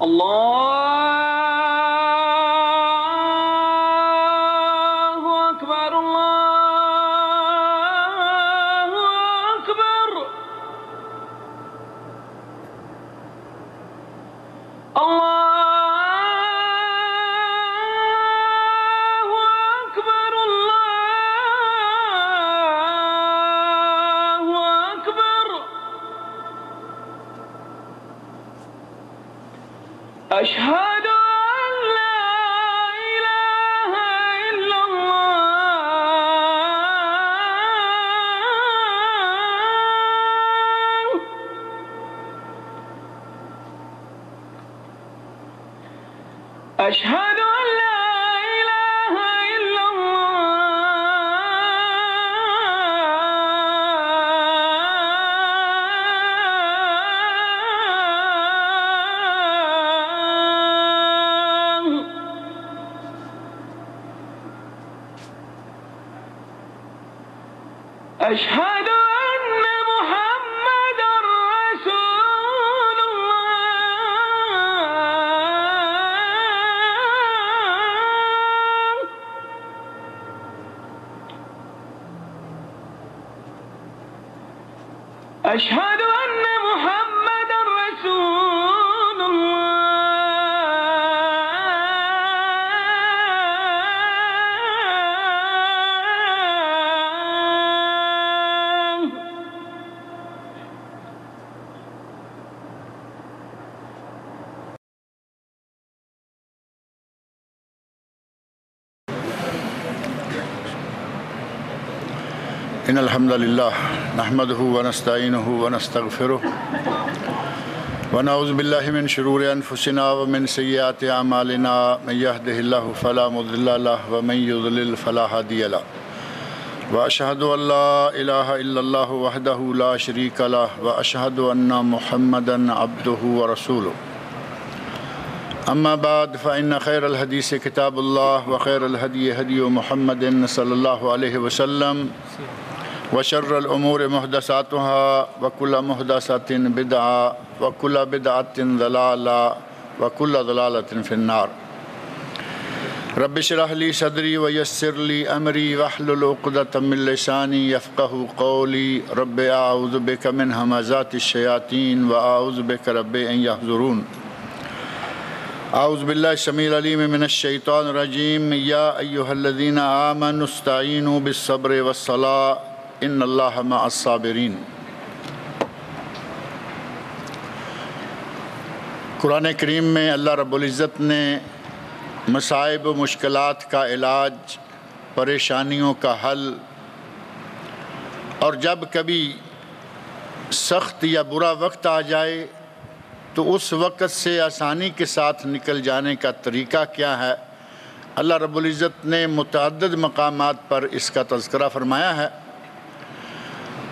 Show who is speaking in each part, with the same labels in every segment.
Speaker 1: اللہ اکبر اللہ اکبر اللہ اکبر اللہ اکبر اشہد ان لا الہ الا اللہ اشہد ان لا الہ الا اللہ اشہد ان محمد رسول اللہ اشہد ان محمد رسول اللہ
Speaker 2: إن الحمد لله نحمده ونستعينه ونستغفره ونعوذ بالله من شرور أنفسنا ومن سيئات أعمالنا من يهده الله فلا مضل له ومن يضلل فلا هادي له وأشهد أن لا إله إلا الله وحده لا شريك له وأشهد أن محمدا عبده ورسوله أما بعد فإن خير الحديث كتاب الله وخير الهدي هدي محمد صلى الله عليه وسلم وشر الأمور محدثاتها وكل محدثة بدعة وكل بدعة ضلالة وكل ضلالة في النار رب اشرح لي صدري ويسر لي أمري واحلل عقدة من لساني يفقهوا قولي رب أعوذ بك من همزات الشياطين وأعوذ بك رب أن يحضرون اعوذ باللہ السمیع العلیم من الشیطان الرجیم یا ایہا الذین آمنوا استعینوا بالصبر والصلاة ان اللہ مع الصابرین۔ قرآن کریم میں اللہ رب العزت نے مصائب و مشکلات کا علاج، پریشانیوں کا حل، اور جب کبھی سخت یا برا وقت آ جائے تو اس وقت سے آسانی کے ساتھ نکل جانے کا طریقہ کیا ہے، اللہ رب العزت نے متعدد مقامات پر اس کا تذکرہ فرمایا ہے۔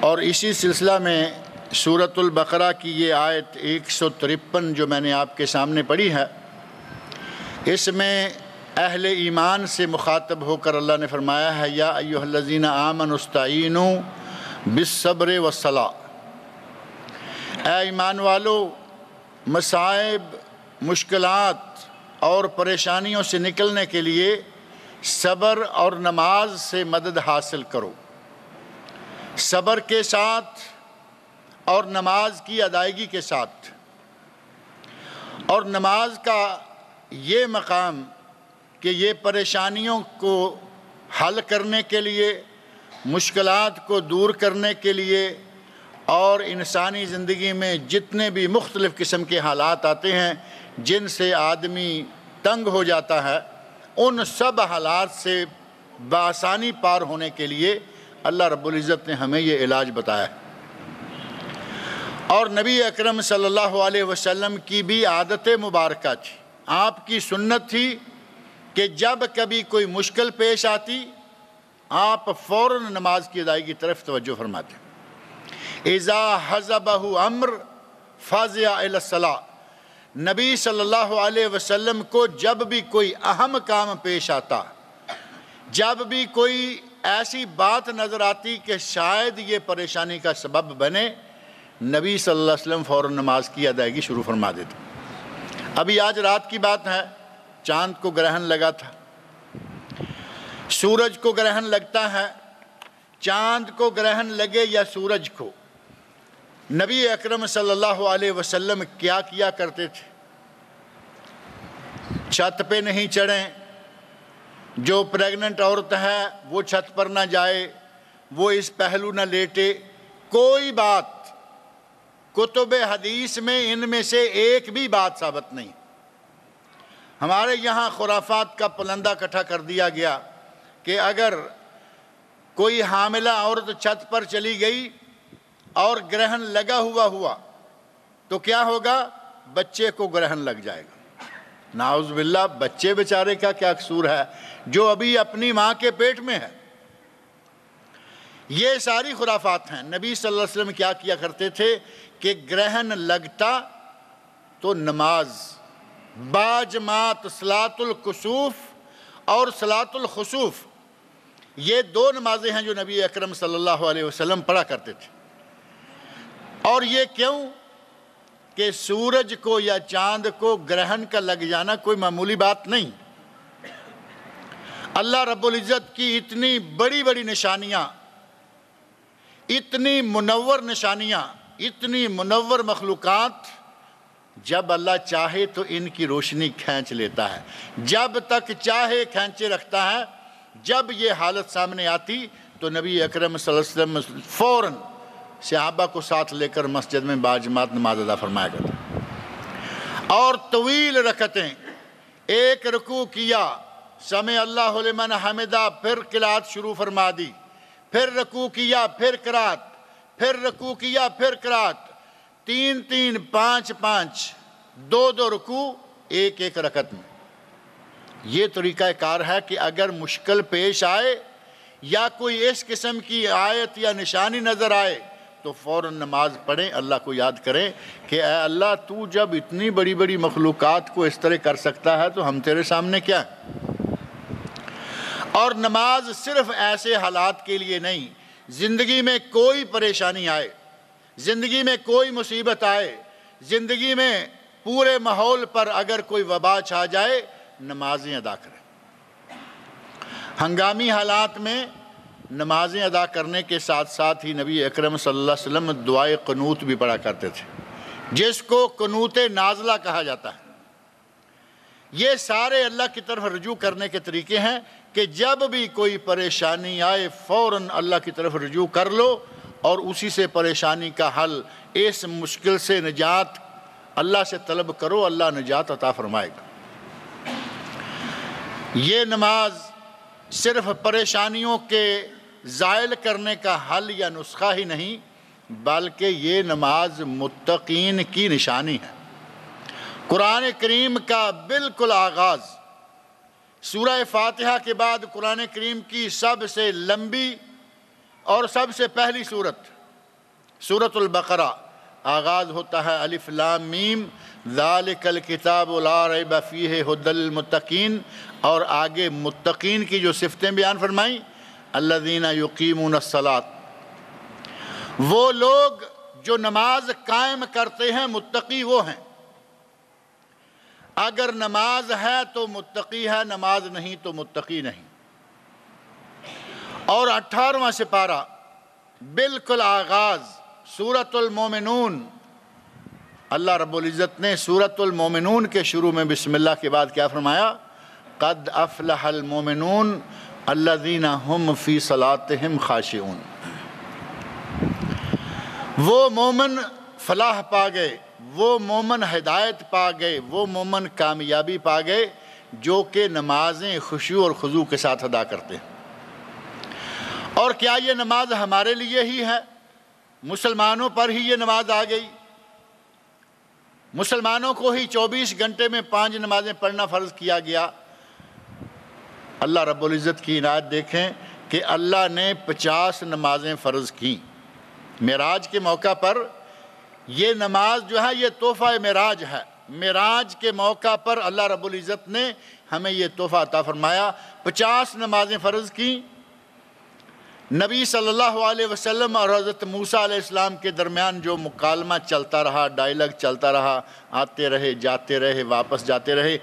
Speaker 2: اور اسی سلسلہ میں سورۃ البقرہ کی یہ آیت 153 جو میں نے آپ کے سامنے پڑھی ہے، اس میں اہل ایمان سے مخاطب ہو کر اللہ نے فرمایا ہے یا ایھا الذین آمنوا استعینوا بالصبر والصلاة، اے ایمان والو مصائب، مشکلات اور پریشانیوں سے نکلنے کے لیے صبر اور نماز سے مدد حاصل کرو۔ صبر کے ساتھ اور نماز کی ادائیگی کے ساتھ، اور نماز کا یہ مقام کہ یہ پریشانیوں کو حل کرنے کے لیے، مشکلات کو دور کرنے کے لیے، اور انسانی زندگی میں جتنے بھی مختلف قسم کے حالات آتے ہیں جن سے آدمی تنگ ہو جاتا ہے، ان سب حالات سے بآسانی پار ہونے کے لیے اللہ رب العزت نے ہمیں یہ علاج بتایا ہے۔ اور نبی اکرم صلی اللہ علیہ وسلم کی بھی عادت مبارکہ تھی، آپ کی سنت تھی کہ جب کبھی کوئی مشکل پیش آتی آپ فوراً نماز کی ادائیگی کی طرف توجہ فرماتے۔ اذا حزبہ امر فزع الی الصلاۃ، نبی صلی اللہ علیہ وسلم کو جب بھی کوئی اہم کام پیش آتا، جب بھی کوئی ایسی بات نظر آتی کہ شاید یہ پریشانی کا سبب بنے، نبی صلی اللہ علیہ وسلم فوراً نماز کی ادائیگی شروع فرما دیتے۔ ابھی آج رات کی بات ہے، چاند کو گرہن لگا تھا، سورج کو گرہن لگتا ہے۔ چاند کو گرہن لگے یا سورج کو، نبی اکرم صلی اللہ علیہ وسلم کیا کیا کرتے تھے؟ چھت پہ نہیں چڑھیں، جو پریگننٹ عورت ہے وہ چھت پر نہ جائے، وہ اس پہلو نہ لیٹے، کوئی بات کتب حدیث میں ان میں سے ایک بھی بات ثابت نہیں۔ ہمارے یہاں خرافات کا پلندہ کٹھا کر دیا گیا کہ اگر کوئی حاملہ عورت چھت پر چلی گئی اور گرہن لگا ہوا تو کیا ہوگا؟ بچے کو گرہن لگ جائے گا۔ نعوذ باللہ، بچے بیچارے کا کیا قصور ہے جو ابھی اپنی ماں کے پیٹ میں ہے؟ یہ ساری خرافات ہیں۔ نبی صلی اللہ علیہ وسلم کیا کیا کرتے تھے کہ گرہن لگتا تو نماز باجماعت صلاۃ الکسوف اور صلاۃ الخسوف، یہ دو نمازیں ہیں جو نبی اکرم صلی اللہ علیہ وسلم پڑھا کرتے تھے۔ اور یہ کیوں کہ سورج کو یا چاند کو گرہن کا لگ جانا کوئی معمولی بات نہیں۔ اللہ رب العزت کی اتنی بڑی بڑی نشانیاں، اتنی منور نشانیاں، اتنی منور مخلوقات، جب اللہ چاہے تو ان کی روشنی کھینچ لیتا ہے، جب تک چاہے کھینچے رکھتا ہے۔ جب یہ حالت سامنے آتی تو نبی اکرم صلی اللہ علیہ وسلم فوراً صحابہ کو ساتھ لے کر مسجد میں باجماعت نماز ادا فرمایا کرتے، اور طویل رکعتیں، ایک رکوع کیا، سمع اللہ لمن حمدہ، پھر قرات شروع فرما دی، پھر رکوع کیا، پھر قرات، پھر رکوع کیا، پھر قرات، 3 5 5، 2 رکوع ایک رکعت میں۔ یہ طریقہ کار ہے کہ اگر مشکل پیش آئے یا کوئی اس قسم کی آیت یا نشانی نظر آئے تو فوراً نماز پڑھیں، اللہ کو یاد کریں کہ اے اللہ تو جب اتنی بڑی بڑی مخلوقات کو اس طرح کر سکتا ہے تو ہم تیرے سامنے کیا ہیں؟ اور نماز صرف ایسے حالات کے لیے نہیں، زندگی میں کوئی پریشانی آئے، زندگی میں کوئی مصیبت آئے، زندگی میں پورے ماحول پر اگر کوئی وبا چھا جائے، نمازیں ادا کریں۔ ہنگامی حالات میں نمازیں ادا کرنے کے ساتھ ساتھ ہی نبی اکرم صلی اللہ علیہ وسلم دعائے قنوت بھی پڑھا کرتے تھے، جس کو قنوت نازلہ کہا جاتا ہے۔ یہ سارے اللہ کی طرف رجوع کرنے کے طریقے ہیں کہ جب بھی کوئی پریشانی آئے فوراً اللہ کی طرف رجوع کر لو اور اسی سے پریشانی کا حل، اس مشکل سے نجات اللہ سے طلب کرو، اللہ نجات عطا فرمائے گا۔ یہ نماز صرف پریشانیوں کے زائل کرنے کا حل یا نسخہ ہی نہیں، بلکہ یہ نماز متقین کی نشانی ہے۔ قرآن کریم کا بالکل آغاز سورہ فاتحہ کے بعد قرآن کریم کی سب سے لمبی اور سب سے پہلی سورۃ البقرہ آغاز ہوتا ہے الف لام میم ذالک الکتاب لا ریب فیہ ھدی للمتقین، اور آگے متقین کی جو صفتیں بیان فرمائیں، الذین یقیمون الصلاۃ، وہ لوگ جو نماز قائم کرتے ہیں، متقی وہ ہیں۔ اگر نماز ہے تو متقی ہے، نماز نہیں تو متقی نہیں۔ اور 18واں سپارہ بالکل آغاز سورۃ المومنون، اللہ رب العزت نے سورۃ المومنون کے شروع میں بسم اللہ کے بعد کیا فرمایا؟ قد افلح المومنون الذین هم فی صلاتہم خاشعون۔ وہ مومن فلاح پا گئے، وہ مومن ہدایت پا گئے، وہ مومن کامیابی پا گئے جو کہ نمازیں خشوع اور خضوع کے ساتھ ادا کرتے ہیں۔ اور کیا یہ نماز ہمارے لیے ہی ہے؟ مسلمانوں پر ہی یہ نماز آ گئی؟ مسلمانوں کو ہی 24 گھنٹے میں 5 نمازیں پڑھنا فرض کیا گیا؟ اللہ رب العزت کی عنایت دیکھیں کہ اللہ نے 50 نمازیں فرض کیں معراج کے موقع پر۔ یہ نماز جو ہے یہ تحفہ معراج ہے۔ معراج کے موقع پر اللہ رب العزت نے ہمیں یہ تحفہ عطا فرمایا، 50 نمازیں فرض کیں۔ نبی صلی اللہ علیہ وسلم اور حضرت موسیٰ علیہ السلام کے درمیان جو مکالمہ چلتا رہا، ڈائیلاگ چلتا رہا، آتے رہے جاتے رہے واپس جاتے رہے،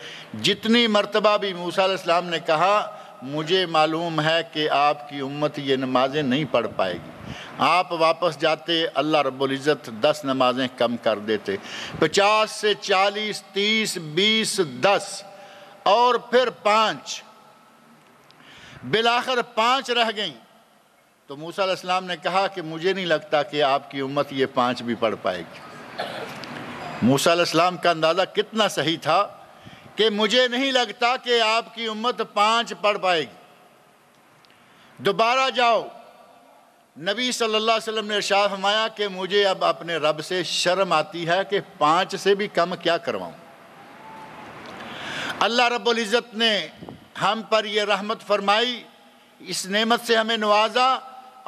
Speaker 2: جتنی مرتبہ بھی موسیٰ علیہ السلام نے کہا مجھے معلوم ہے کہ آپ کی امت یہ نمازیں نہیں پڑھ پائے گی، آپ واپس جاتے اللہ رب العزت 10 نمازیں کم کر دیتے، 50 سے 40 30 20 10 اور پھر 5، بالآخر 5 رہ گئیں تو موسیٰ علیہ السلام نے کہا کہ مجھے نہیں لگتا کہ آپ کی امت یہ 5 بھی پڑھ پائے گی۔ موسیٰ علیہ السلام کا اندازہ کتنا صحیح تھا کہ مجھے نہیں لگتا کہ آپ کی امت 5 پڑھ پائے گی۔ دوبارہ جاؤ، نبی صلی اللہ علیہ وسلم نے ارشاد فرمایا کہ مجھے اب اپنے رب سے شرم آتی ہے کہ 5 سے بھی کم کیا کرواؤں۔ اللہ رب العزت نے ہم پر یہ رحمت فرمائی، اس نعمت سے ہمیں نوازا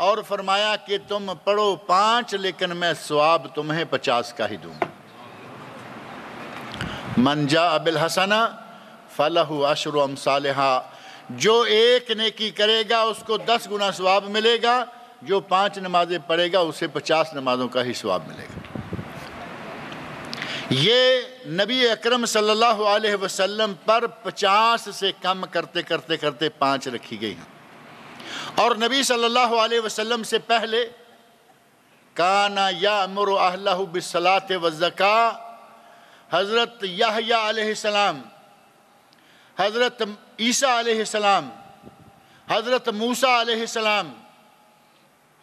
Speaker 2: اور فرمایا کہ تم پڑھو 5 لیکن میں ثواب تمہیں 50 کا ہی دوں گا۔ من جاء بالحسنہ فلہ عشر امثالہا، جو ایک نیکی کرے گا اس کو 10 گنا ثواب ملے گا، جو 5 نمازیں پڑھے گا اسے 50 نمازوں کا ہی ثواب ملے گا۔ یہ نبی اکرم صلی اللہ علیہ وسلم پر 50 سے کم کرتے کرتے کرتے 5 رکھی گئی ہیں۔ اور نبی صلی اللہ علیہ وسلم سے پہلے کان یأمر اہلہ بالصلاۃ والزکاۃ، حضرت یحییٰ علیہ السلام، حضرت عیسیٰ علیہ السلام، حضرت موسیٰ علیہ السلام،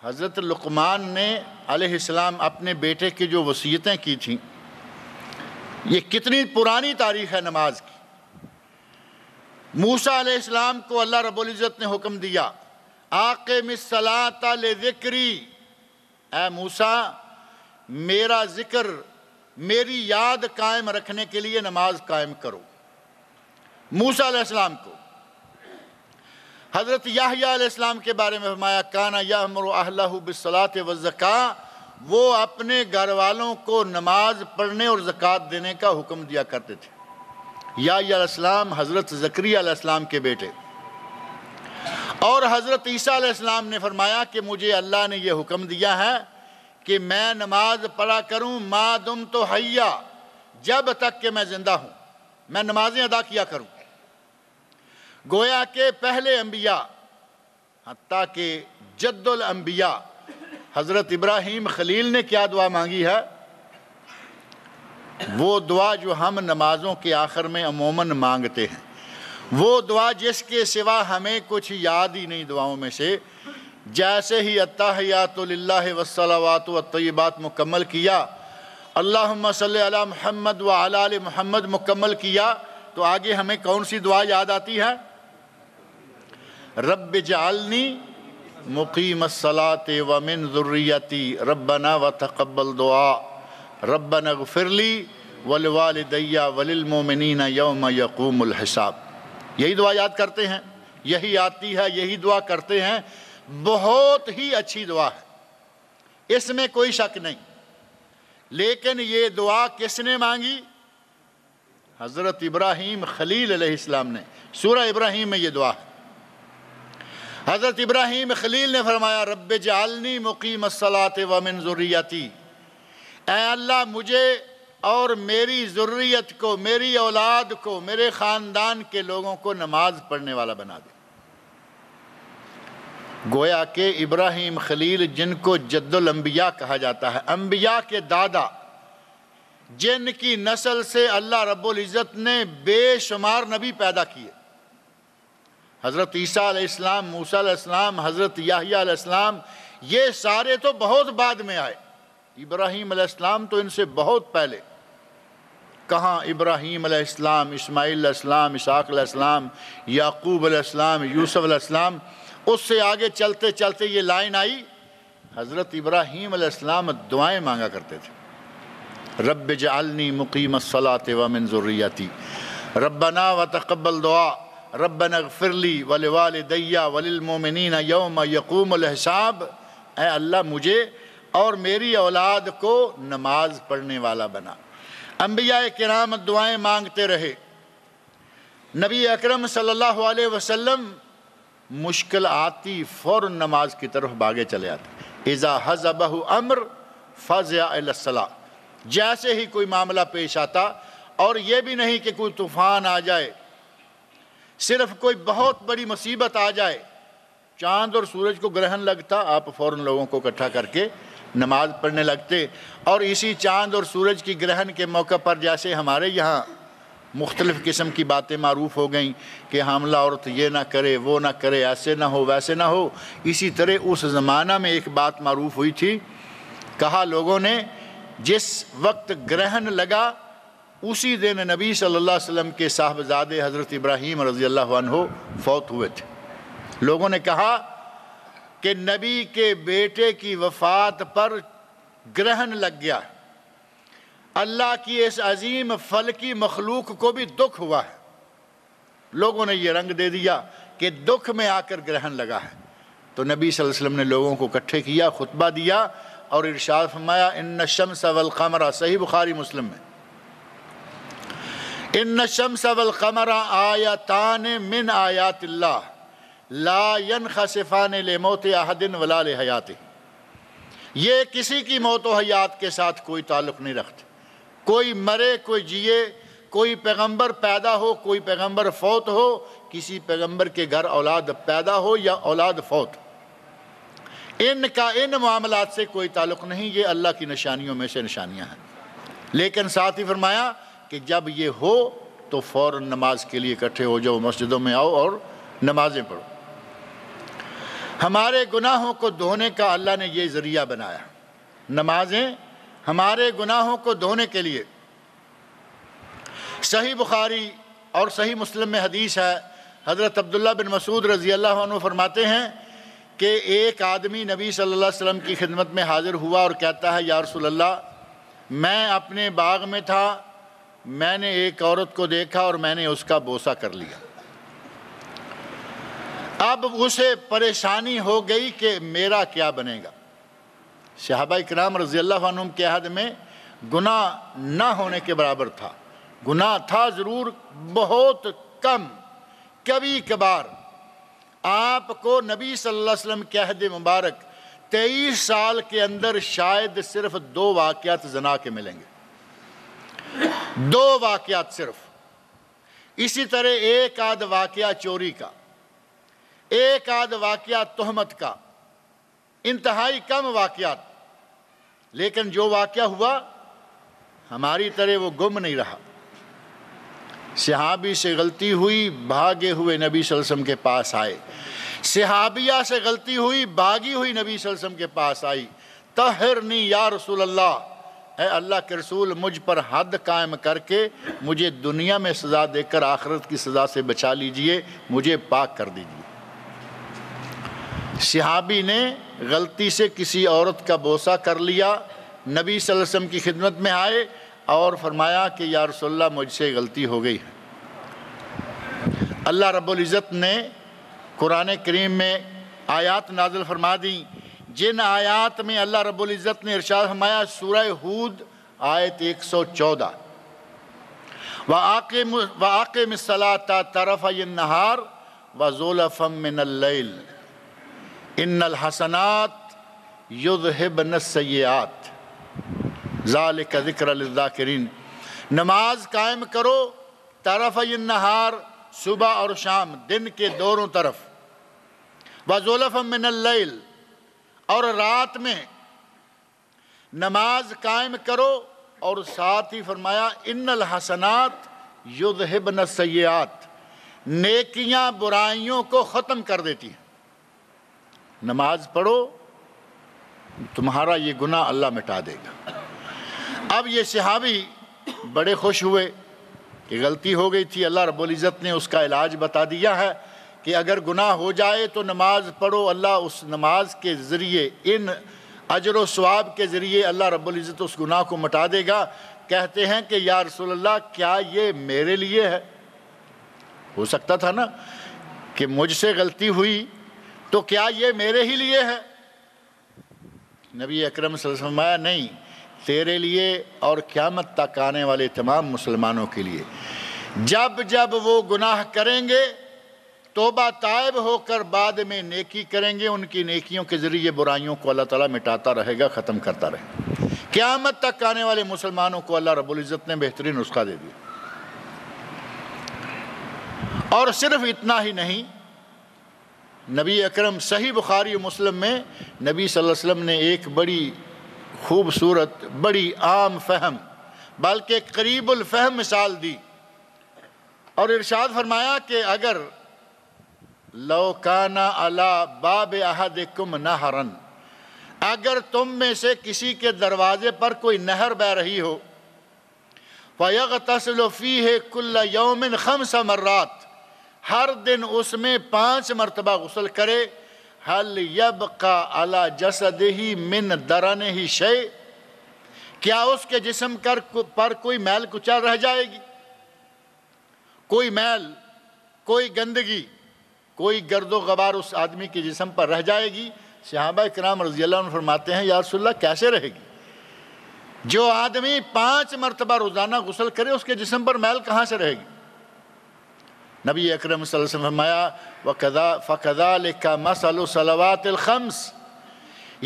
Speaker 2: حضرت لقمان نے علیہ السلام اپنے بیٹے کی جو وصیتیں کی تھیں، یہ کتنی پرانی تاریخ ہے نماز کی۔ موسیٰ علیہ السلام کو اللہ رب العزت نے حکم دیا اقم الصلاۃ لذکری، اے موسیٰ میرا ذکر، میری یاد قائم رکھنے کے لیے نماز قائم کرو۔ موسیٰ علیہ السلام کو۔ حضرت یحییٰ علیہ السلام کے بارے میں فرمایا کان یأمر اہلہ بالصلاۃ والزکاۃ، وہ اپنے گھر والوں کو نماز پڑھنے اور زکوٰۃ دینے کا حکم دیا کرتے تھے۔ یحییٰ علیہ السلام حضرت زکریا علیہ السلام کے بیٹے، اور حضرت عیسیٰ علیہ السلام نے فرمایا کہ مجھے اللہ نے یہ حکم دیا ہے کہ میں نماز پڑھا کروں ما دمت حیا، جب تک کہ میں زندہ ہوں میں نمازیں ادا کیا کروں۔ گویا کہ پہلے انبیاء حتیٰ کہ جد الانبیاء حضرت ابراہیم خلیل نے کیا دعا مانگی ہے، وہ دعا جو ہم نمازوں کے آخر میں عموماً مانگتے ہیں، وہ دعا جس کے سوا ہمیں کچھ یاد ہی نہیں دعاؤں میں سے، جیسے ہی التحیات للہ والصلوات والطیبات مکمل کیا، اللہم صلی علی محمد وعلی آل محمد مکمل کیا، تو آگے ہمیں کون سی دعا یاد آتی ہے؟ رب اجعلنی مقیم الصلاۃ ومن ذریتی ربنا وتقبل دعا ربنا اغفر لی ولوالدی وللمؤمنین یوم یقوم الحساب۔ یہی دعا یاد کرتے ہیں، یہی آتی ہے، یہی دعا کرتے ہیں، بہت ہی اچھی دعا ہے، اس میں کوئی شک نہیں۔ لیکن یہ دعا کس نے مانگی؟ حضرت ابراہیم خلیل علیہ السلام نے۔ سورہ ابراہیم میں یہ دعا ہے۔ حضرت ابراہیم خلیل نے فرمایا رب اجعلنی مقیم الصلاۃ ومن ذریتی، اے اللہ مجھے اور میری ذریت کو، میری اولاد کو، میرے خاندان کے لوگوں کو نماز پڑھنے والا بنا دے۔ گویا کہ ابراہیم خلیل جن کو جد الانبیاء کہا جاتا ہے، انبیاء کے دادا، جن کی نسل سے اللہ رب العزت نے بے شمار نبی پیدا کیے، حضرت عیسیٰ علیہ السلام، موسیٰ علیہ السلام، حضرت یحییٰ علیہ السلام، یہ سارے تو بہت بعد میں آئے۔ ابراہیم علیہ السلام تو ان سے بہت پہلے۔ کہاں ابراہیم علیہ السلام، اسماعیل علیہ السلام، اسحاق علیہ السلام، یعقوب علیہ السلام، یوسف علیہ السلام، اس سے آگے چلتے چلتے یہ لائن آئی، حضرت ابراہیم علیہ السلام دعائیں مانگا کرتے تھے، رب اجعلنی مقیم الصلاۃ ومن ذریتی ربنا وتقبل دعا ربنا اغفر لی ولوالدی وللمؤمنین یوم یقوم الحساب، اے اللہ مجھے اور میری اولاد کو نماز پڑھنے والا بنا۔ انبیاء کرام دعائیں مانگتے رہے۔ نبی اکرم صلی اللہ علیہ وسلم مشکل آتی فوراً نماز کی طرف بھاگے چلے آتے. اذا حزبہ امر فزع الی الصلاۃ، جیسے ہی کوئی معاملہ پیش آتا، اور یہ بھی نہیں کہ کوئی طوفان آ جائے، صرف کوئی بہت بڑی مصیبت آ جائے، چاند اور سورج کو گرہن لگتا، آپ فوراً لوگوں کو اکٹھا کر کے نماز پڑھنے لگتے. اور اسی چاند اور سورج کی گرہن کے موقع پر جیسے ہمارے یہاں مختلف قسم کی باتیں معروف ہو گئیں کہ حاملہ عورت یہ نہ کرے، وہ نہ کرے، ایسے نہ ہو، ویسے نہ ہو، اسی طرح اس زمانہ میں ایک بات معروف ہوئی تھی. کہا لوگوں نے جس وقت گرہن لگا اسی دن نبی صلی اللہ علیہ وسلم کے صاحبزادے حضرت ابراہیم رضی اللہ عنہ فوت ہوئے تھے. لوگوں نے کہا کہ نبی کے بیٹے کی وفات پر گرہن لگ گیا، اللہ کی اس عظیم فلکی مخلوق کو بھی دکھ ہوا ہے. لوگوں نے یہ رنگ دے دیا کہ دکھ میں آ کر گرہن لگا ہے. تو نبی صلی اللہ علیہ وسلم نے لوگوں کو اکٹھے کیا، خطبہ دیا اور ارشاد فرمایا ان الشمس والقمر، صحیح بخاری مسلم میں، ان الشمس والقمر آیتان من آیات اللہ لا ينخسفان لموت احد ولا لحیاتہ. یہ کسی کی موت و حیات کے ساتھ کوئی تعلق نہیں رکھتے، کوئی مرے کوئی جیے، کوئی پیغمبر پیدا ہو کوئی پیغمبر فوت ہو، کسی پیغمبر کے گھر اولاد پیدا ہو یا اولاد فوت، ان کا ان معاملات سے کوئی تعلق نہیں. یہ اللہ کی نشانیوں میں سے نشانیاں ہیں. لیکن ساتھ ہی فرمایا کہ جب یہ ہو تو فوراً نماز کے لیے اکٹھے ہو جاؤ، مسجدوں میں آؤ اور نمازیں پڑھو. ہمارے گناہوں کو دھونے کا اللہ نے یہ ذریعہ بنایا، نمازیں ہمارے گناہوں کو دھونے کے لیے. صحیح بخاری اور صحیح مسلم میں حدیث ہے، حضرت عبداللہ بن مسعود رضی اللہ عنہ فرماتے ہیں کہ ایک آدمی نبی صلی اللہ علیہ وسلم کی خدمت میں حاضر ہوا اور کہتا ہے یا رسول اللہ، میں اپنے باغ میں تھا، میں نے ایک عورت کو دیکھا اور میں نے اس کا بوسہ کر لیا. اب اسے پریشانی ہو گئی کہ میرا کیا بنے گا. صحابہ اکرام رضی اللہ عنہم کے عہد میں گناہ نہ ہونے کے برابر تھا. گناہ تھا ضرور، بہت کم، کبھی کبھار. آپ کو نبی صلی اللہ علیہ وسلم کے عہد مبارک 23 سال کے اندر شاید صرف 2 واقعات زنا کے ملیں گے، 2 واقعات صرف. اسی طرح ایک آدھ واقعہ چوری کا، ایک آدھ واقعہ تہمت کا، انتہائی کم واقعات. لیکن جو واقعہ ہوا ہماری طرح وہ گم نہیں رہا. صحابی سے غلطی ہوئی، بھاگے ہوئے نبی صلی اللہ علیہ وسلم کے پاس آئے. صحابیہ سے غلطی ہوئی، بھاگی ہوئی نبی صلی اللہ علیہ وسلم کے پاس آئی. طہرنی یا رسول اللہ، اے اللہ کے رسول مجھ پر حد قائم کر کے مجھے دنیا میں سزا دے کر آخرت کی سزا سے بچا لیجئے، مجھے پاک کر دیجئے. صحابی نے غلطی سے کسی عورت کا بوسہ کر لیا، نبی صلی اللہ علیہ وسلم کی خدمت میں آئے اور فرمایا کہ یا رسول اللہ مجھ سے غلطی ہو گئی ہے. اللہ رب العزت نے قرآن کریم میں آیات نازل فرما دیں، جن آیات میں اللہ رب العزت نے ارشاد فرمایا، سورہ ہود آیت 114، وَأَقِمِ الصَّلَاةَ طَرَفَيِ النَّهَارِ وَزُلَفًا مِّنَ اللَّيْلِ إِنَّ الْحَسَنَاتِ يُذْهِبْنَ السَّيِّئَاتِ ذَلِكَ ذِكْرَ لِلذَّاكِرِينَ. نماز قائم کرو طرفِ النہار، صبح اور شام، دن کے دونوں طرف، وَزُلَفًا مِّنَ اللَّيْلِ، اور رات میں نماز قائم کرو. اور ساتھ ہی فرمایا ان الحسنات یذہبن السیئات، نیکیاں برائیوں کو ختم کر دیتی ہیں. نماز پڑھو تمہارا یہ گناہ اللہ مٹا دے گا. اب یہ صحابی بڑے خوش ہوئے کہ غلطی ہو گئی تھی، اللہ رب العزت نے اس کا علاج بتا دیا ہے کہ اگر گناہ ہو جائے تو نماز پڑھو، اللہ اس نماز کے ذریعے، ان اجر و ثواب کے ذریعے اللہ رب العزت اس گناہ کو مٹا دے گا. کہتے ہیں کہ یا رسول اللہ کیا یہ میرے لیے ہے؟ ہو سکتا تھا نا کہ مجھ سے غلطی ہوئی تو کیا یہ میرے ہی لیے ہے؟ نبی اکرم صلی اللہ علیہ وسلم فرمایا نہیں، تیرے لیے اور قیامت تک آنے والے تمام مسلمانوں کے لیے. جب جب وہ گناہ کریں گے توبہ طائب ہو کر بعد میں نیکی کریں گے، ان کی نیکیوں کے ذریعے برائیوں کو اللہ تعالیٰ مٹاتا رہے گا، ختم کرتا رہے گا۔ قیامت تک آنے والے مسلمانوں کو اللہ رب العزت نے بہترین نسخہ دے دیا۔ اور صرف اتنا ہی نہیں، نبی اکرم صحیح بخاری و مسلم میں نبی صلی اللہ علیہ وسلم نے ایک بڑی خوبصورت، بڑی عام فہم بلکہ قریب الفہم مثال دی، اور ارشاد فرمایا کہ اگر لو کان علی باب احدکم نہرا، اگر تم میں سے کسی کے دروازے پر کوئی نہر بہہ رہی ہو، فیغتسل فیہ کل یوم 5 مرات، ہر دن اس میں 5 مرتبہ غسل کرے، هل یبقى علی جسدہ من درنہ شیء، کیا اس کے جسم پر کوئی میل کچل رہ جائے گی؟ کوئی میل، کوئی گندگی، کوئی گرد و غبار اس آدمی کے جسم پر رہ جائے گی؟ صحابہ کرام رضی اللہ عنہ فرماتے ہیں یا رسول اللہ کیسے رہے گی؟ جو آدمی 5 مرتبہ روزانہ غسل کرے اس کے جسم پر میل کہاں سے رہے گی؟ نبی اکرم صلی اللہ علیہ وسلم فرمایا فَكَذَلِكَ مَثَلُ صَلَوَاتِ الْخَمْسِ،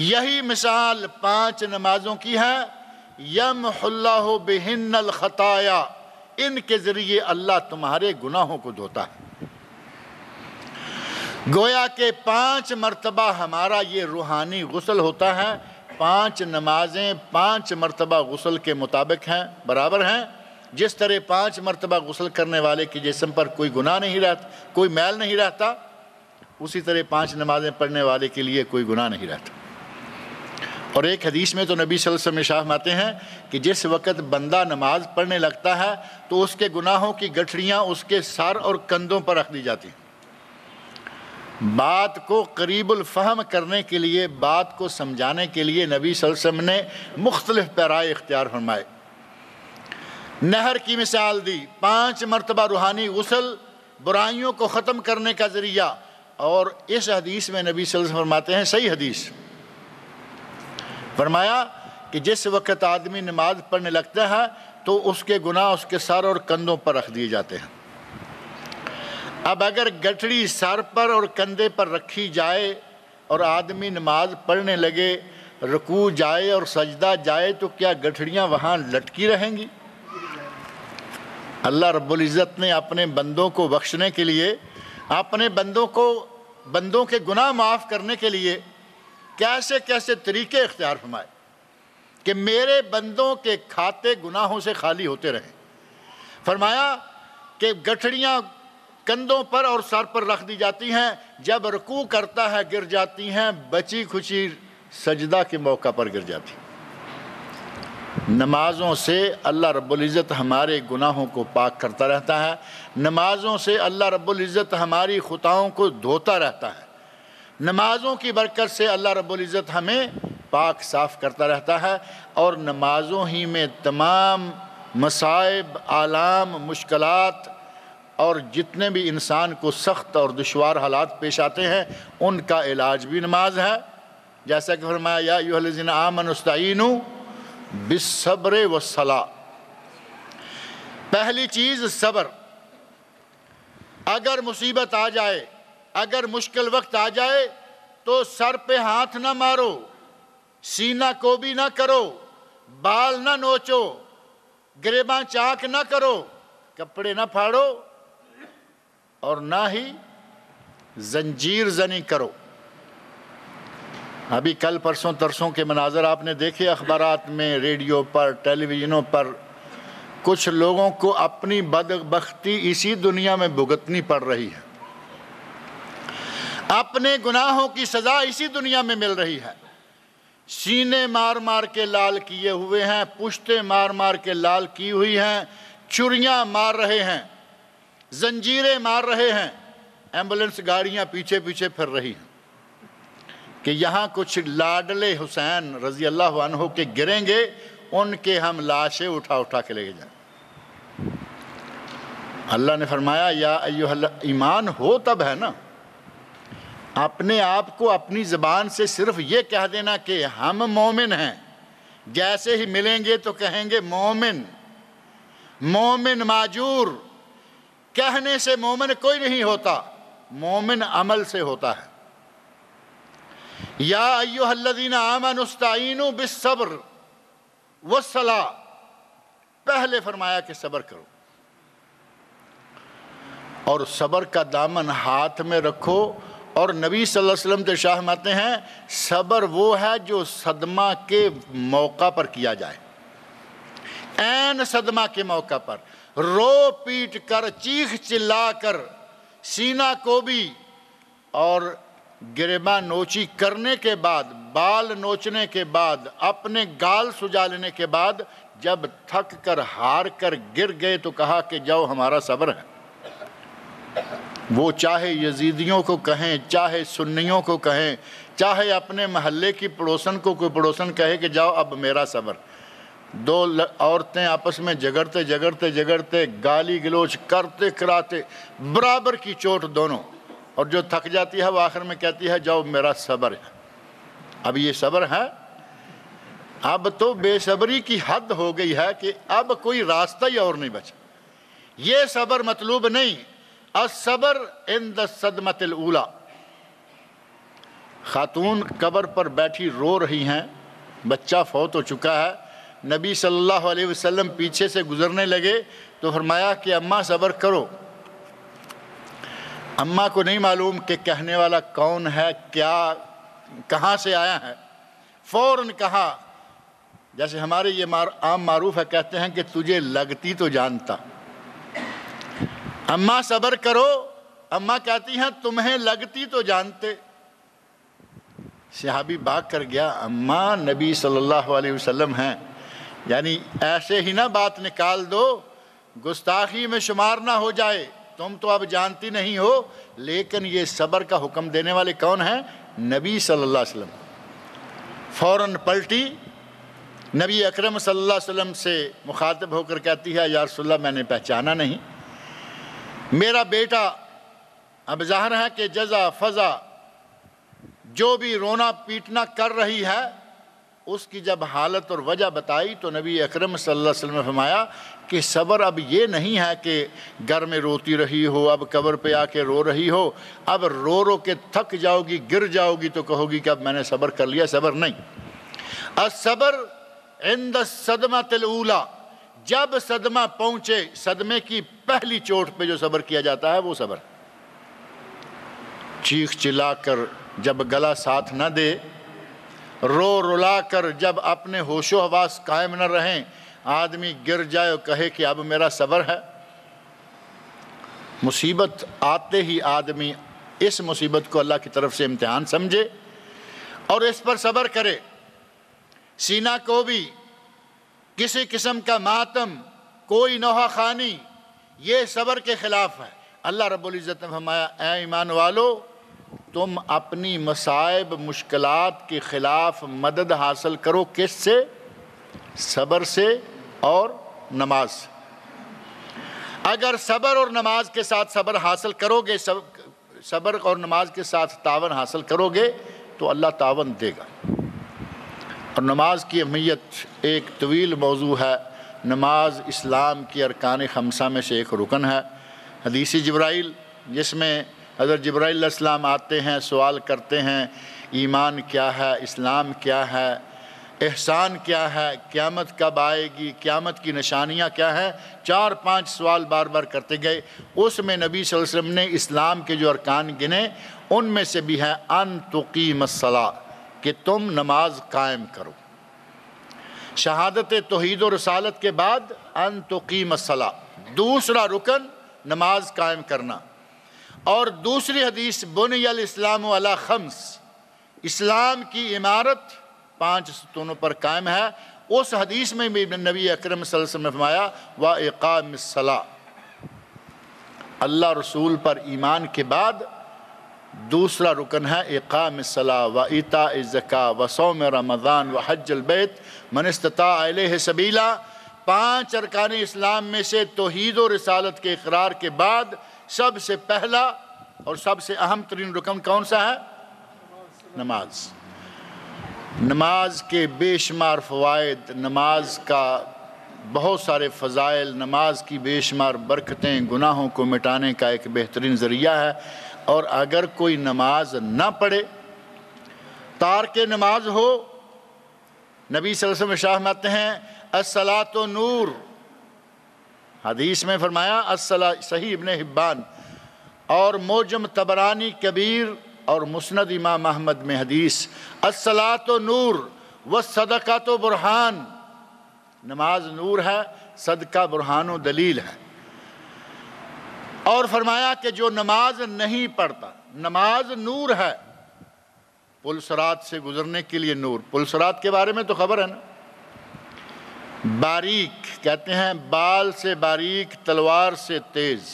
Speaker 2: یہی مثال 5 نمازوں کی ہے، يَمْحُ اللَّهُ بِهِنَّ الْخَطَايَا، ان کے ذریعے اللہ تمہارے گناہوں کو دھوتا ہے۔ گویا کہ 5 مرتبہ ہمارا یہ روحانی غسل ہوتا ہے، 5 نمازیں 5 مرتبہ غسل کے مطابق ہیں، برابر ہیں۔ جس طرح 5 مرتبہ غسل کرنے والے کے جسم پر کوئی گناہ نہیں رہتا، کوئی میل نہیں رہتا، اسی طرح 5 نمازیں پڑھنے والے کے لیے کوئی گناہ نہیں رہتا۔ اور ایک حدیث میں تو نبی صلی اللہ علیہ وسلم ارشاد فرماتے ہیں کہ جس وقت بندہ نماز پڑھنے لگتا ہے تو اس کے گناہوں کی گٹھڑیاں اس کے سر اور کندھوں پر رکھ دی جاتی ہیں۔ بات کو قریب الفہم کرنے کے لیے، بات کو سمجھانے کے لیے نبی صلی اللہ علیہ وسلم نے مختلف پیرائے اختیار فرمائے۔ نہر کی مثال دی، 5 مرتبہ روحانی غسل برائیوں کو ختم کرنے کا ذریعہ، اور اس حدیث میں نبی صلی اللہ علیہ وسلم فرماتے ہیں، صحیح حدیث، فرمایا کہ جس وقت آدمی نماز پڑھنے لگتا ہے تو اس کے گناہ اس کے سر اور کندھوں پر رکھ دیے جاتے ہیں۔ اب اگر گٹھڑی سر پر اور کندھے پر رکھی جائے اور آدمی نماز پڑھنے لگے، رکوع جائے اور سجدہ جائے، تو کیا گٹھڑیاں وہاں لٹکی رہیں گی؟ اللہ رب العزت نے اپنے بندوں کو بخشنے کے لیے، اپنے بندوں کے گناہ معاف کرنے کے لیے کیسے کیسے طریقے اختیار فرمائے کہ میرے بندوں کے کھاتے گناہوں سے خالی ہوتے رہیں۔ فرمایا کہ گٹھڑیاں کندھوں پر اور سر پر رکھ دی جاتی ہیں، جب رکوع کرتا ہے گر جاتی ہیں، بچی کھچی سجدہ کے موقع پر گر جاتی ہیں۔ نمازوں سے اللہ رب العزت ہمارے گناہوں کو پاک کرتا رہتا ہے، نمازوں سے اللہ رب العزت ہماری خطاؤں کو دھوتا رہتا ہے، نمازوں کی برکت سے اللہ رب العزت ہمیں پاک صاف کرتا رہتا ہے، اور نمازوں ہی میں تمام مصائب، آلام، مشکلات اور جتنے بھی انسان کو سخت اور دشوار حالات پیش آتے ہیں ان کا علاج بھی نماز ہے۔ جیسا کہ فرمایا یا ایھا الذین آمنوا استعینوا بالصبر والصلاۃ، پہلی چیز صبر۔ اگر مصیبت آ جائے، اگر مشکل وقت آ جائے تو سر پہ ہاتھ نہ مارو، سینہ کو بھی نہ کرو، بال نہ نوچو، گریباں چاک نہ کرو، کپڑے نہ پھاڑو، اور نہ ہی زنجیر زنی کرو۔ ابھی کل پرسوں ترسوں کے مناظر آپ نے دیکھے اخبارات میں، ریڈیو پر، ٹیلی ویژنوں پر، کچھ لوگوں کو اپنی بدبختی اسی دنیا میں بھگتنی پڑ رہی ہے، اپنے گناہوں کی سزا اسی دنیا میں مل رہی ہے۔ سینے مار مار کے لال کیے ہوئے ہیں، پشتیں مار مار کے لال کی ہوئی ہیں، چھریاں مار رہے ہیں، زنجیریں مار رہے ہیں، ایمبولنس گاڑیاں پیچھے پیچھے پھر رہی ہیں کہ یہاں کچھ لاڈلے حسین رضی اللہ عنہ کے گریں گے، ان کے ہم لاشیں اٹھا اٹھا کے لے جائیں۔ اللہ نے فرمایا یا ایھا ایمان ہو تب ہے نا، اپنے آپ کو اپنی زبان سے صرف یہ کہہ دینا کہ ہم مومن ہیں، جیسے ہی ملیں گے تو کہیں گے مومن، مومن ماجور۔ کہنے سے مومن کوئی نہیں ہوتا، مومن عمل سے ہوتا ہے۔ یا ایھا الذین آمنوا استعینوا بالصبر والصلاۃ، پہلے فرمایا کہ صبر کرو، اور صبر کا دامن ہاتھ میں رکھو۔ اور نبی صلی اللہ علیہ وسلم تو ارشاد فرماتے ہیں صبر وہ ہے جو صدمہ کے موقع پر کیا جائے، عین صدمہ کے موقع پر رو پیٹ کر، چیخ چلا کر، سینہ کو بھی اور گریباں نوچی کرنے کے بعد، بال نوچنے کے بعد، اپنے گال سجا لینے کے بعد جب تھک کر ہار کر گر گئے تو کہا کہ جاؤ ہمارا صبر ہے۔ وہ چاہے یزیدیوں کو کہیں، چاہے سنیوں کو کہیں، چاہے اپنے محلے کی پڑوسن کو کوئی پڑوسن کہے کہ جاؤ اب میرا صبر۔ دو عورتیں آپس میں جگڑتے گالی گلوچ کرتے کراتے برابر کی چوٹ دونوں، اور جو تھک جاتی ہے وہ آخر میں کہتی ہے جاؤ میرا صبر ہے۔ اب یہ صبر ہے؟ اب تو بے صبری کی حد ہو گئی ہے کہ اب کوئی راستہ ہی اور نہیں بچا۔ یہ صبر مطلوب نہیں۔ الصبر عند الصدمۃ الاولی، خاتون قبر پر بیٹھی رو رہی ہیں، بچہ فوت ہو چکا ہے، نبی صلی اللہ علیہ وسلم پیچھے سے گزرنے لگے تو فرمایا کہ اماں صبر کرو۔ اماں کو نہیں معلوم کہ کہنے والا کون ہے، کیا کہاں سے آیا ہے، فوراً کہا، جیسے ہمارے یہ عام معروف ہے، کہتے ہیں کہ تجھے لگتی تو جانتا۔ اماں صبر کرو، اماں کہتی ہیں تمہیں لگتی تو جانتے۔ صحابی بھاگ کر گیا، اماں نبی صلی اللہ علیہ وسلم ہیں، یعنی ایسے ہی نہ بات نکال دو، گستاخی میں شمار نہ ہو جائے، تم تو اب جانتی نہیں ہو۔ لیکن یہ صبر کا حکم دینے والے کون ہیں؟ نبی صلی اللہ علیہ وسلم۔ فوراً پلٹی، نبی اکرم صلی اللہ علیہ وسلم سے مخاطب ہو کر کہتی ہے یا رسول اللہ میں نے پہچانا نہیں، میرا بیٹا۔ اب ظاہر ہے کہ جزا فضا جو بھی رونا پیٹنا کر رہی ہے، اس کی جب حالت اور وجہ بتائی تو نبی اکرم صلی اللہ علیہ وسلم نے فرمایا کہ صبر اب یہ نہیں ہے کہ گھر میں روتی رہی ہو، اب قبر پہ آ کے رو رہی ہو، اب رو کے تھک جاؤ گی، گر جاؤ گی تو کہو گی کہ اب میں نے صبر کر لیا۔ صبر نہیں۔ الصبر عند الصدمۃ الاولی، جب صدمہ پہنچے، صدمے کی پہلی چوٹ پہ جو صبر کیا جاتا ہے وہ صبر۔ چیخ چلا کر جب گلا ساتھ نہ دے، رو رلا کر جب اپنے ہوش و حواس قائم نہ رہیں، آدمی گر جائے اور کہے کہ اب میرا صبر ہے۔ مصیبت آتے ہی آدمی اس مصیبت کو اللہ کی طرف سے امتحان سمجھے اور اس پر صبر کرے۔ سینہ کو بھی کسی قسم کا ماتم، کوئی نوحہ خوانی، یہ صبر کے خلاف ہے۔ اللہ رب العزت نے فرمایا اے ایمان والو، تم اپنی مصائب مشکلات کے خلاف مدد حاصل کرو، کس سے؟ صبر سے اور نماز سے۔ اگر صبر اور نماز کے ساتھ صبر حاصل کرو گے، صبر اور نماز کے ساتھ تعاون حاصل کرو گے تو اللہ تعاون دے گا۔ اور نماز کی اہمیت ایک طویل موضوع ہے۔ نماز اسلام کی ارکان خمسہ میں سے ایک رکن ہے۔ حدیث جبرائیل، جس میں حضرت جبرائیل علیہ السلام آتے ہیں، سوال کرتے ہیں ایمان کیا ہے، اسلام کیا ہے، احسان کیا ہے، قیامت کب آئے گی، قیامت کی نشانیاں کیا ہیں، 4-5 سوال بار بار کرتے گئے۔ اس میں نبی صلی اللہ علیہ وسلم نے اسلام کے جو ارکان گنے ان میں سے بھی ہے ان تقیم الصلاۃ، کہ تم نماز قائم کرو۔ شہادت توحید و رسالت کے بعد ان تقیم الصلاۃ، دوسرا رکن نماز قائم کرنا۔ اور دوسری حدیث بنی الاسلام علی خمس، اسلام کی عمارت 5 ستونوں پر قائم ہے۔ اس حدیث میں بھی نبی اکرم صلی اللہ علیہ وسلم نے فرمایا وَإِقَامِ الصَّلَاةِ، اللہ رسول پر ایمان کے بعد دوسرا رکن ہے اقام الصلاۃ وإیتاء الزکاۃ وصوم رمضان وحج البیت من استطاع الیہ سبیلا۔ 5 ارکان اسلام میں سے توحید و رسالت کے اقرار کے بعد سب سے پہلا اور سب سے اہم ترین رکن کون سا ہے؟ نماز۔ نماز کے بے شمار فوائد، نماز کا بہت سارے فضائل، نماز کی بے شمار برکتیں، گناہوں کو مٹانے کا ایک بہترین ذریعہ ہے۔ اور اگر کوئی نماز نہ پڑھے، تارک نماز ہو، نبی صلی اللہ علیہ وسلم فرماتے ہیں الصلاۃ نور، حدیث میں فرمایا صحیح ابن حبان اور موجم طبرانی کبیر اور مسند امام احمد میں حدیث الصلاۃ نور والصدقۃ برہان، نماز نور ہے، صدقہ برہان و دلیل ہے۔ اور فرمایا کہ جو نماز نہیں پڑھتا، نماز نور ہے، پل صراط سے گزرنے کے لیے نور، پل صراط کے بارے میں تو خبر ہے نا، باریک کہتے ہیں بال سے باریک تلوار سے تیز،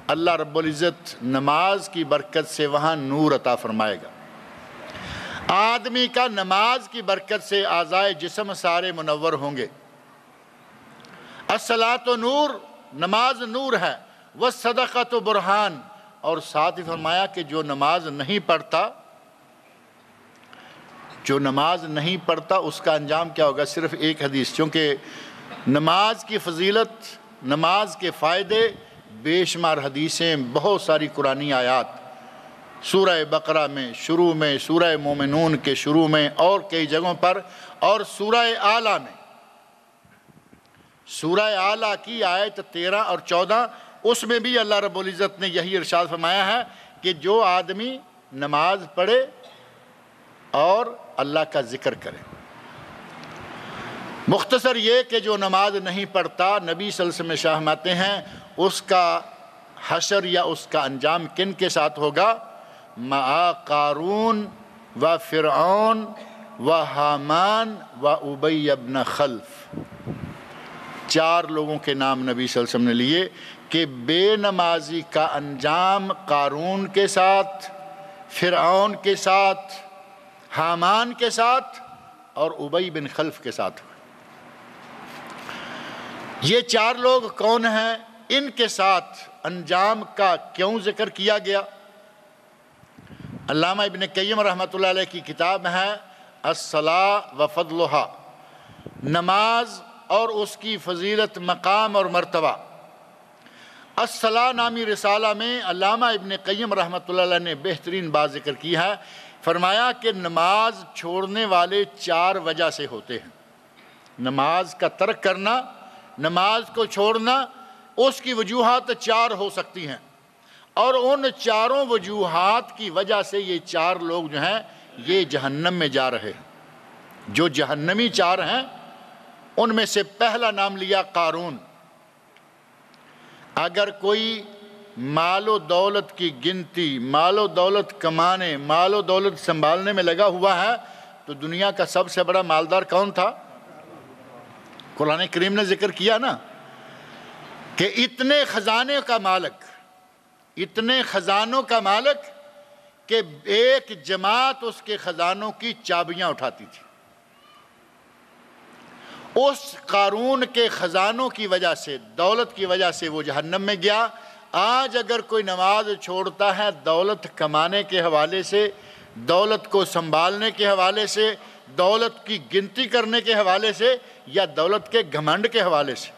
Speaker 2: اللہ رب العزت نماز کی برکت سے وہاں نور عطا فرمائے گا۔ آدمی کا نماز کی برکت سے اعضائے جسم سارے منور ہوں گے۔ الصلاۃ نور، نماز نور ہے، والصدقۃ برہان، اور ساتھ ہی فرمایا کہ جو نماز نہیں پڑھتا، جو نماز نہیں پڑھتا اس کا انجام کیا ہوگا؟ صرف ایک حدیث، چونکہ نماز کی فضیلت، نماز کے فائدے بے شمار حدیثیں، بہت ساری قرآنی آیات، سورہ بقرہ میں شروع میں، سورہ مومنون کے شروع میں اور کئی جگہوں پر، اور سورہ اعلیٰ میں، سورہ اعلیٰ کی آیت 13 اور 14، اس میں بھی اللہ رب العزت نے یہی ارشاد فرمایا ہے کہ جو آدمی نماز پڑھے اور اللہ کا ذکر کرے۔ مختصر یہ کہ جو نماز نہیں پڑھتا، نبی صلی اللہ علیہ وسلم فرماتے ہیں اس کا حشر یا اس کا انجام کن کے ساتھ ہوگا؟ مع قارون و فرعون و حامان و ابی بن خلف، 4 لوگوں کے نام نبی صلی اللہ علیہ وسلم نے لیے کہ بے نمازی کا انجام قارون کے ساتھ، فرعون کے ساتھ، حامان کے ساتھ اور ابی بن خلف کے ساتھ۔ یہ 4 لوگ کون ہیں؟ ان کے ساتھ انجام کا کیوں ذکر کیا گیا؟ علامہ ابن قیم رحمۃ اللہ علیہ کی کتاب ہے الصلاۃ و فضلھا، نماز اور اس کی فضیلت، مقام اور مرتبہ۔ الصلاۃ نامی رسالہ میں علامہ ابن قیم رحمۃ اللہ علیہ نے بہترین بات ذکر کی ہے، فرمایا کہ نماز چھوڑنے والے 4 وجہ سے ہوتے ہیں۔ نماز کا ترک کرنا، نماز کو چھوڑنا، اس کی وجوہات 4 ہو سکتی ہیں، اور ان 4 وجوہات کی وجہ سے یہ 4 لوگ جو ہیں یہ جہنم میں جا رہے ہیں۔ جو جہنمی 4 ہیں ان میں سے پہلا نام لیا قارون۔ اگر کوئی مال و دولت کی گنتی، مال و دولت کمانے، مال و دولت سنبھالنے میں لگا ہوا ہے، تو دنیا کا سب سے بڑا مالدار کون تھا؟ قرآن کریم نے ذکر کیا نا کہ اتنے خزانے کا مالک، اتنے خزانوں کا مالک کہ ایک جماعت اس کے خزانوں کی چابیاں اٹھاتی تھی۔ اس قارون کے خزانوں کی وجہ سے، دولت کی وجہ سے وہ جہنم میں گیا۔ آج اگر کوئی نماز چھوڑتا ہے دولت کمانے کے حوالے سے، دولت کو سنبھالنے کے حوالے سے، دولت کی گنتی کرنے کے حوالے سے، یا دولت کے گھمنڈ کے حوالے سے،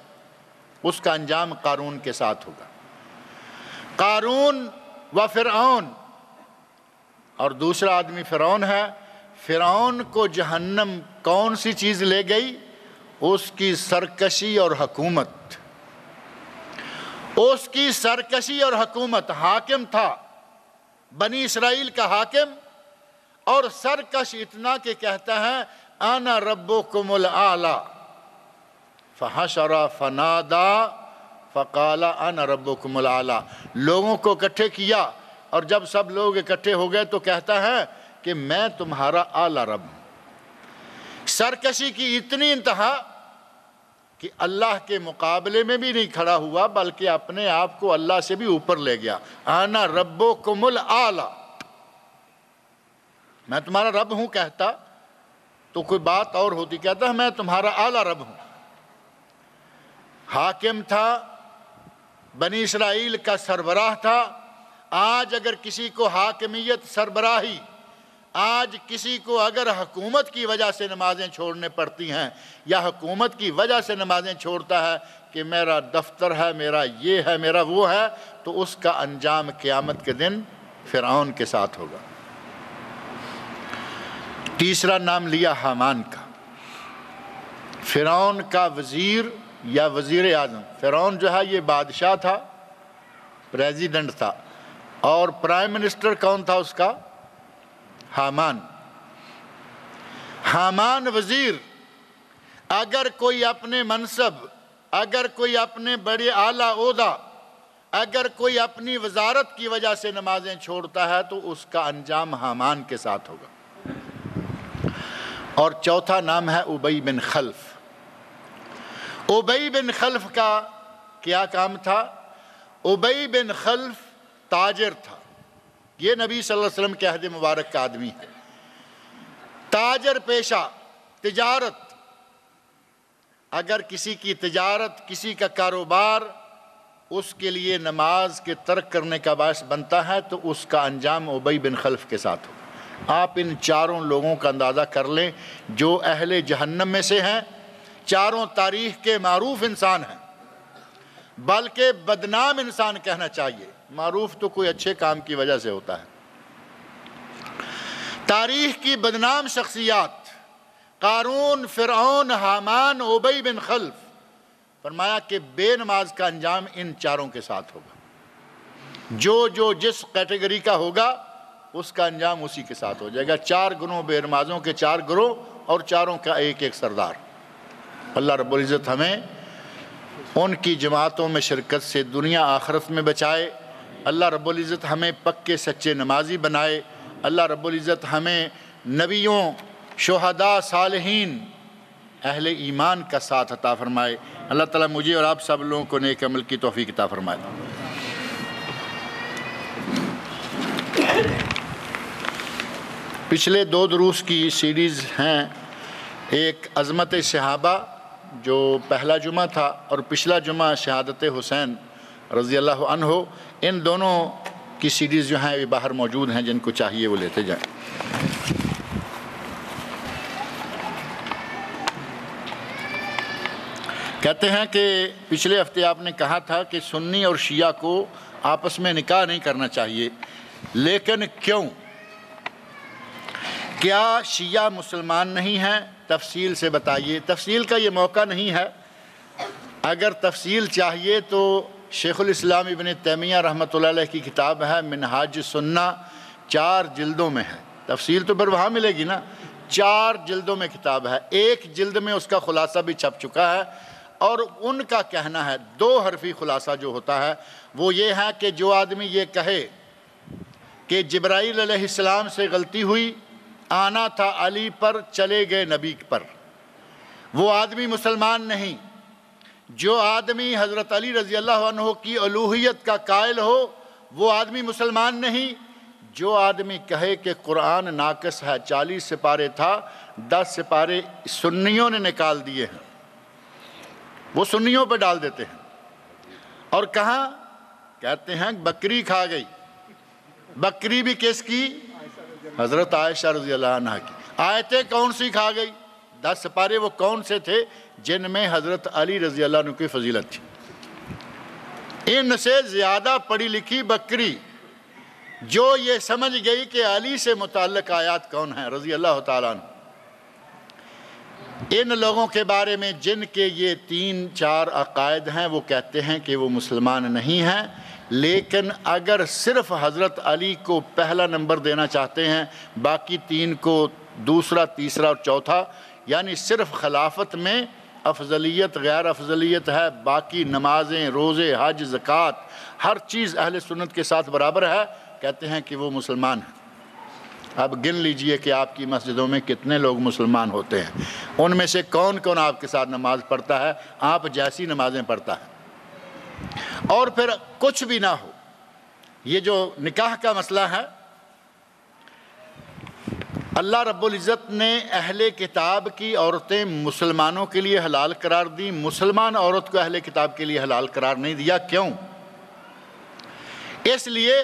Speaker 2: اس کا انجام قارون کے ساتھ ہوگا۔ قارون و فرعون، اور دوسرا آدمی فرعون ہے۔ فرعون کو جہنم کون سی چیز لے گئی؟ اس کی سرکشی اور حکومت، اس کی سرکشی اور حکومت۔ حاکم تھا، بنی اسرائیل کا حاکم، اور سرکش اتنا کہ کہتا ہے انا ربکم الاعلی، فحشر فنادا فقال انا ربکم الاعلی، لوگوں کو اکٹھے کیا، اور جب سب لوگ اکٹھے ہو گئے تو کہتا ہے کہ میں تمہارا اعلیٰ رب ہوں۔ سرکشی کی اتنی انتہا کہ اللہ کے مقابلے میں بھی نہیں کھڑا ہوا، بلکہ اپنے آپ کو اللہ سے بھی اوپر لے گیا۔ انا ربکم الاعلی، میں تمہارا رب ہوں کہتا تو کوئی بات اور ہوتی، کہتا ہے میں تمہارا اعلیٰ رب ہوں۔ حاکم تھا، بنی اسرائیل کا سربراہ تھا۔ آج اگر کسی کو حاکمیت، سربراہی آج کسی کو اگر حکومت کی وجہ سے نمازیں چھوڑنے پڑتی ہیں یا حکومت کی وجہ سے نمازیں چھوڑتا ہے کہ میرا دفتر ہے، میرا یہ ہے، میرا وہ ہے، تو اس کا انجام قیامت کے دن فرعون کے ساتھ ہوگا۔ تیسرا نام لیا حامان کا، فرعون کا وزیر یا وزیر اعظم۔ فرعون جو ہے یہ بادشاہ تھا، پریزیڈنٹ تھا، اور پرائم منسٹر کون تھا اس کا؟ حامان۔ حامان وزیر، اگر کوئی اپنے منصب، اگر کوئی اپنے بڑے اعلیٰ عہدہ، اگر کوئی اپنی وزارت کی وجہ سے نمازیں چھوڑتا ہے تو اس کا انجام حامان کے ساتھ ہوگا۔ اور چوتھا نام ہے ابی بن خلف۔ ابی بن خلف کا کیا کام تھا؟ ابی بن خلف تاجر تھا۔ یہ نبی صلی اللہ علیہ وسلم کے عہد مبارک کا آدمی ہے، تاجر پیشہ، تجارت۔ اگر کسی کی تجارت، کسی کا کاروبار اس کے لیے نماز کے ترک کرنے کا باعث بنتا ہے تو اس کا انجام ابی بن خلف کے ساتھ ہو۔ آپ ان چاروں لوگوں کا اندازہ کر لیں جو اہل جہنم میں سے ہیں، چاروں تاریخ کے معروف انسان ہیں، بلکہ بدنام انسان کہنا چاہیے، معروف تو کوئی اچھے کام کی وجہ سے ہوتا ہے۔ تاریخ کی بدنام شخصیات، قارون، فرعون، حامان، ابی بن خلف، فرمایا کہ بے نماز کا انجام ان چاروں کے ساتھ ہوگا۔ جو جس کیٹیگری کا ہوگا اس کا انجام اسی کے ساتھ ہو جائے گا۔ 4 گروہ بے نمازوں کے، 4 گروہ، اور چاروں کا ایک ایک سردار۔ اللہ رب العزت ہمیں ان کی جماعتوں میں شرکت سے دنیا آخرت میں بچائے۔ اللہ رب العزت ہمیں پکے سچے نمازی بنائے۔ اللہ رب العزت ہمیں نبیوں، شہداء، صالحین، اہل ایمان کا ساتھ عطا فرمائے۔ اللہ تعالیٰ مجھے اور آپ سب لوگوں کو نیک عمل کی توفیق عطا فرمائے۔ پچھلے 2 دروس کی سیریز ہیں، ایک عظمت صحابہ جو پہلا جمعہ تھا، اور پچھلا جمعہ شہادت حسین رضی اللہ عنہ۔ ان دونوں کی سیریز جو ہیں یہ باہر موجود ہیں، جن کو چاہیے وہ لیتے جائیں۔ کہتے ہیں کہ پچھلے ہفتے آپ نے کہا تھا کہ سنی اور شیعہ کو آپس میں نکاح نہیں کرنا چاہیے، لیکن کیوں؟ کیا شیعہ مسلمان نہیں ہیں؟ تفصیل سے بتائیے۔ تفصیل کا یہ موقع نہیں ہے، اگر تفصیل چاہیے تو شیخ الاسلام ابن تیمیہ رحمۃ اللہ علیہ کی کتاب ہے منہاج سنہ، 4 جلدوں میں ہے۔ تفصیل تو پھر وہاں ملے گی نا، 4 جلدوں میں کتاب ہے، ایک جلد میں اس کا خلاصہ بھی چھپ چکا ہے۔ اور ان کا کہنا ہے، 2 حرفی خلاصہ جو ہوتا ہے وہ یہ ہے کہ جو آدمی یہ کہے کہ جبرائیل علیہ السلام سے غلطی ہوئی، آنا تھا علی پر، چلے گئے نبی پر، وہ آدمی مسلمان نہیں۔ جو آدمی حضرت علی رضی اللہ عنہ کی الوہیت کا قائل ہو وہ آدمی مسلمان نہیں۔ جو آدمی کہے کہ قرآن ناقص ہے، 40 سپارے تھا، 10 سپارے سنیوں نے نکال دیے ہیں، وہ سنیوں پہ ڈال دیتے ہیں، اور کہاں کہتے ہیں بکری کھا گئی۔ بکری بھی کس کی؟ حضرت عائشہ رضی اللہ عنہ کی۔ آیتیں کون سی کھا گئی؟ 10 سپارے وہ کون سے تھے جن میں حضرت علی رضی اللہ عنہ کی فضیلت تھی؟ ان سے زیادہ پڑھی لکھی بکری جو یہ سمجھ گئی کہ علی سے متعلق آیات کون ہیں رضی اللہ تعالیٰ عنہ۔ ان لوگوں کے بارے میں جن کے یہ 3-4 عقائد ہیں وہ کہتے ہیں کہ وہ مسلمان نہیں ہیں، لیکن اگر صرف حضرت علی کو پہلا نمبر دینا چاہتے ہیں، باقی 3 کو دوسرا، تیسرا اور چوتھا، یعنی صرف خلافت میں افضلیت غیر افضلیت ہے، باقی نمازیں، روزے، حج، زکوٰۃ، ہر چیز اہل سنت کے ساتھ برابر ہے، کہتے ہیں کہ وہ مسلمان ہیں۔ اب گن لیجئے کہ آپ کی مسجدوں میں کتنے لوگ مسلمان ہوتے ہیں، ان میں سے کون کون آپ کے ساتھ نماز پڑھتا ہے، آپ جیسی نمازیں پڑھتا ہے۔ اور پھر کچھ بھی نہ ہو، یہ جو نکاح کا مسئلہ ہے، اللہ رب العزت نے اہل کتاب کی عورتیں مسلمانوں کے لیے حلال قرار دی، مسلمان عورت کو اہل کتاب کے لیے حلال قرار نہیں دیا۔ کیوں؟ اس لیے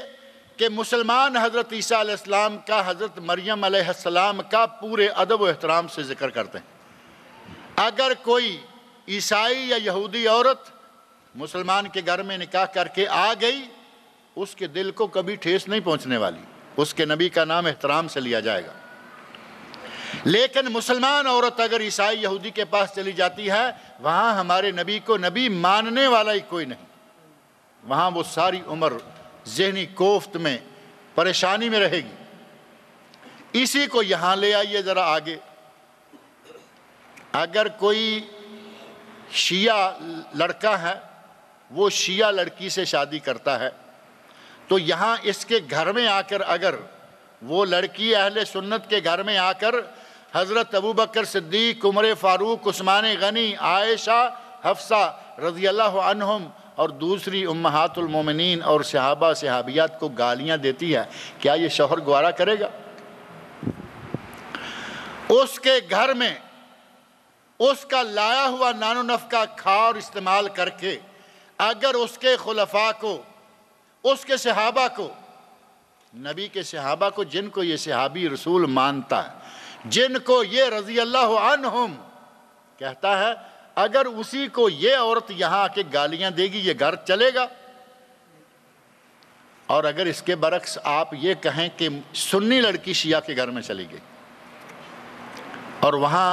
Speaker 2: کہ مسلمان حضرت عیسیٰ علیہ السلام کا، حضرت مریم علیہ السلام کا پورے ادب و احترام سے ذکر کرتے ہیں۔ اگر کوئی عیسائی یا یہودی عورت مسلمان کے گھر میں نکاح کر کے آ گئی، اس کے دل کو کبھی ٹھیس نہیں پہنچنے والی، اس کے نبی کا نام احترام سے لیا جائے گا۔ لیکن مسلمان عورت اگر عیسائی یہودی کے پاس چلی جاتی ہے، وہاں ہمارے نبی کو نبی ماننے والا ہی کوئی نہیں، وہاں وہ ساری عمر ذہنی کوفت میں، پریشانی میں رہے گی۔ اسی کو یہاں لے آئیے ذرا آگے۔ اگر کوئی شیعہ لڑکا ہے، وہ شیعہ لڑکی سے شادی کرتا ہے، تو یہاں اس کے گھر میں آ کر اگر وہ لڑکی اہل سنت کے گھر میں آ کر حضرت ابوبکر صدیق، عمر فاروق، عثمان غنی، عائشہ، حفصہ رضی اللہ عنہم اور دوسری امہات المومنین اور صحابہ صحابیات کو گالیاں دیتی ہے، کیا یہ شوہر گوارا کرے گا؟ اس کے گھر میں اس کا لایا ہوا نان و نفقہ کھا اور استعمال کر کے اگر اس کے خلفاء کو، اس کے صحابہ کو، نبی کے صحابہ کو، جن کو یہ صحابی رسول مانتا ہے، جن کو یہ رضی اللہ عنہم کہتا ہے، اگر اسی کو یہ عورت یہاں آ کے گالیاں دے گی، یہ گھر چلے گا؟ اور اگر اس کے برعکس آپ یہ کہیں کہ سنی لڑکی شیعہ کے گھر میں چلی گئی اور وہاں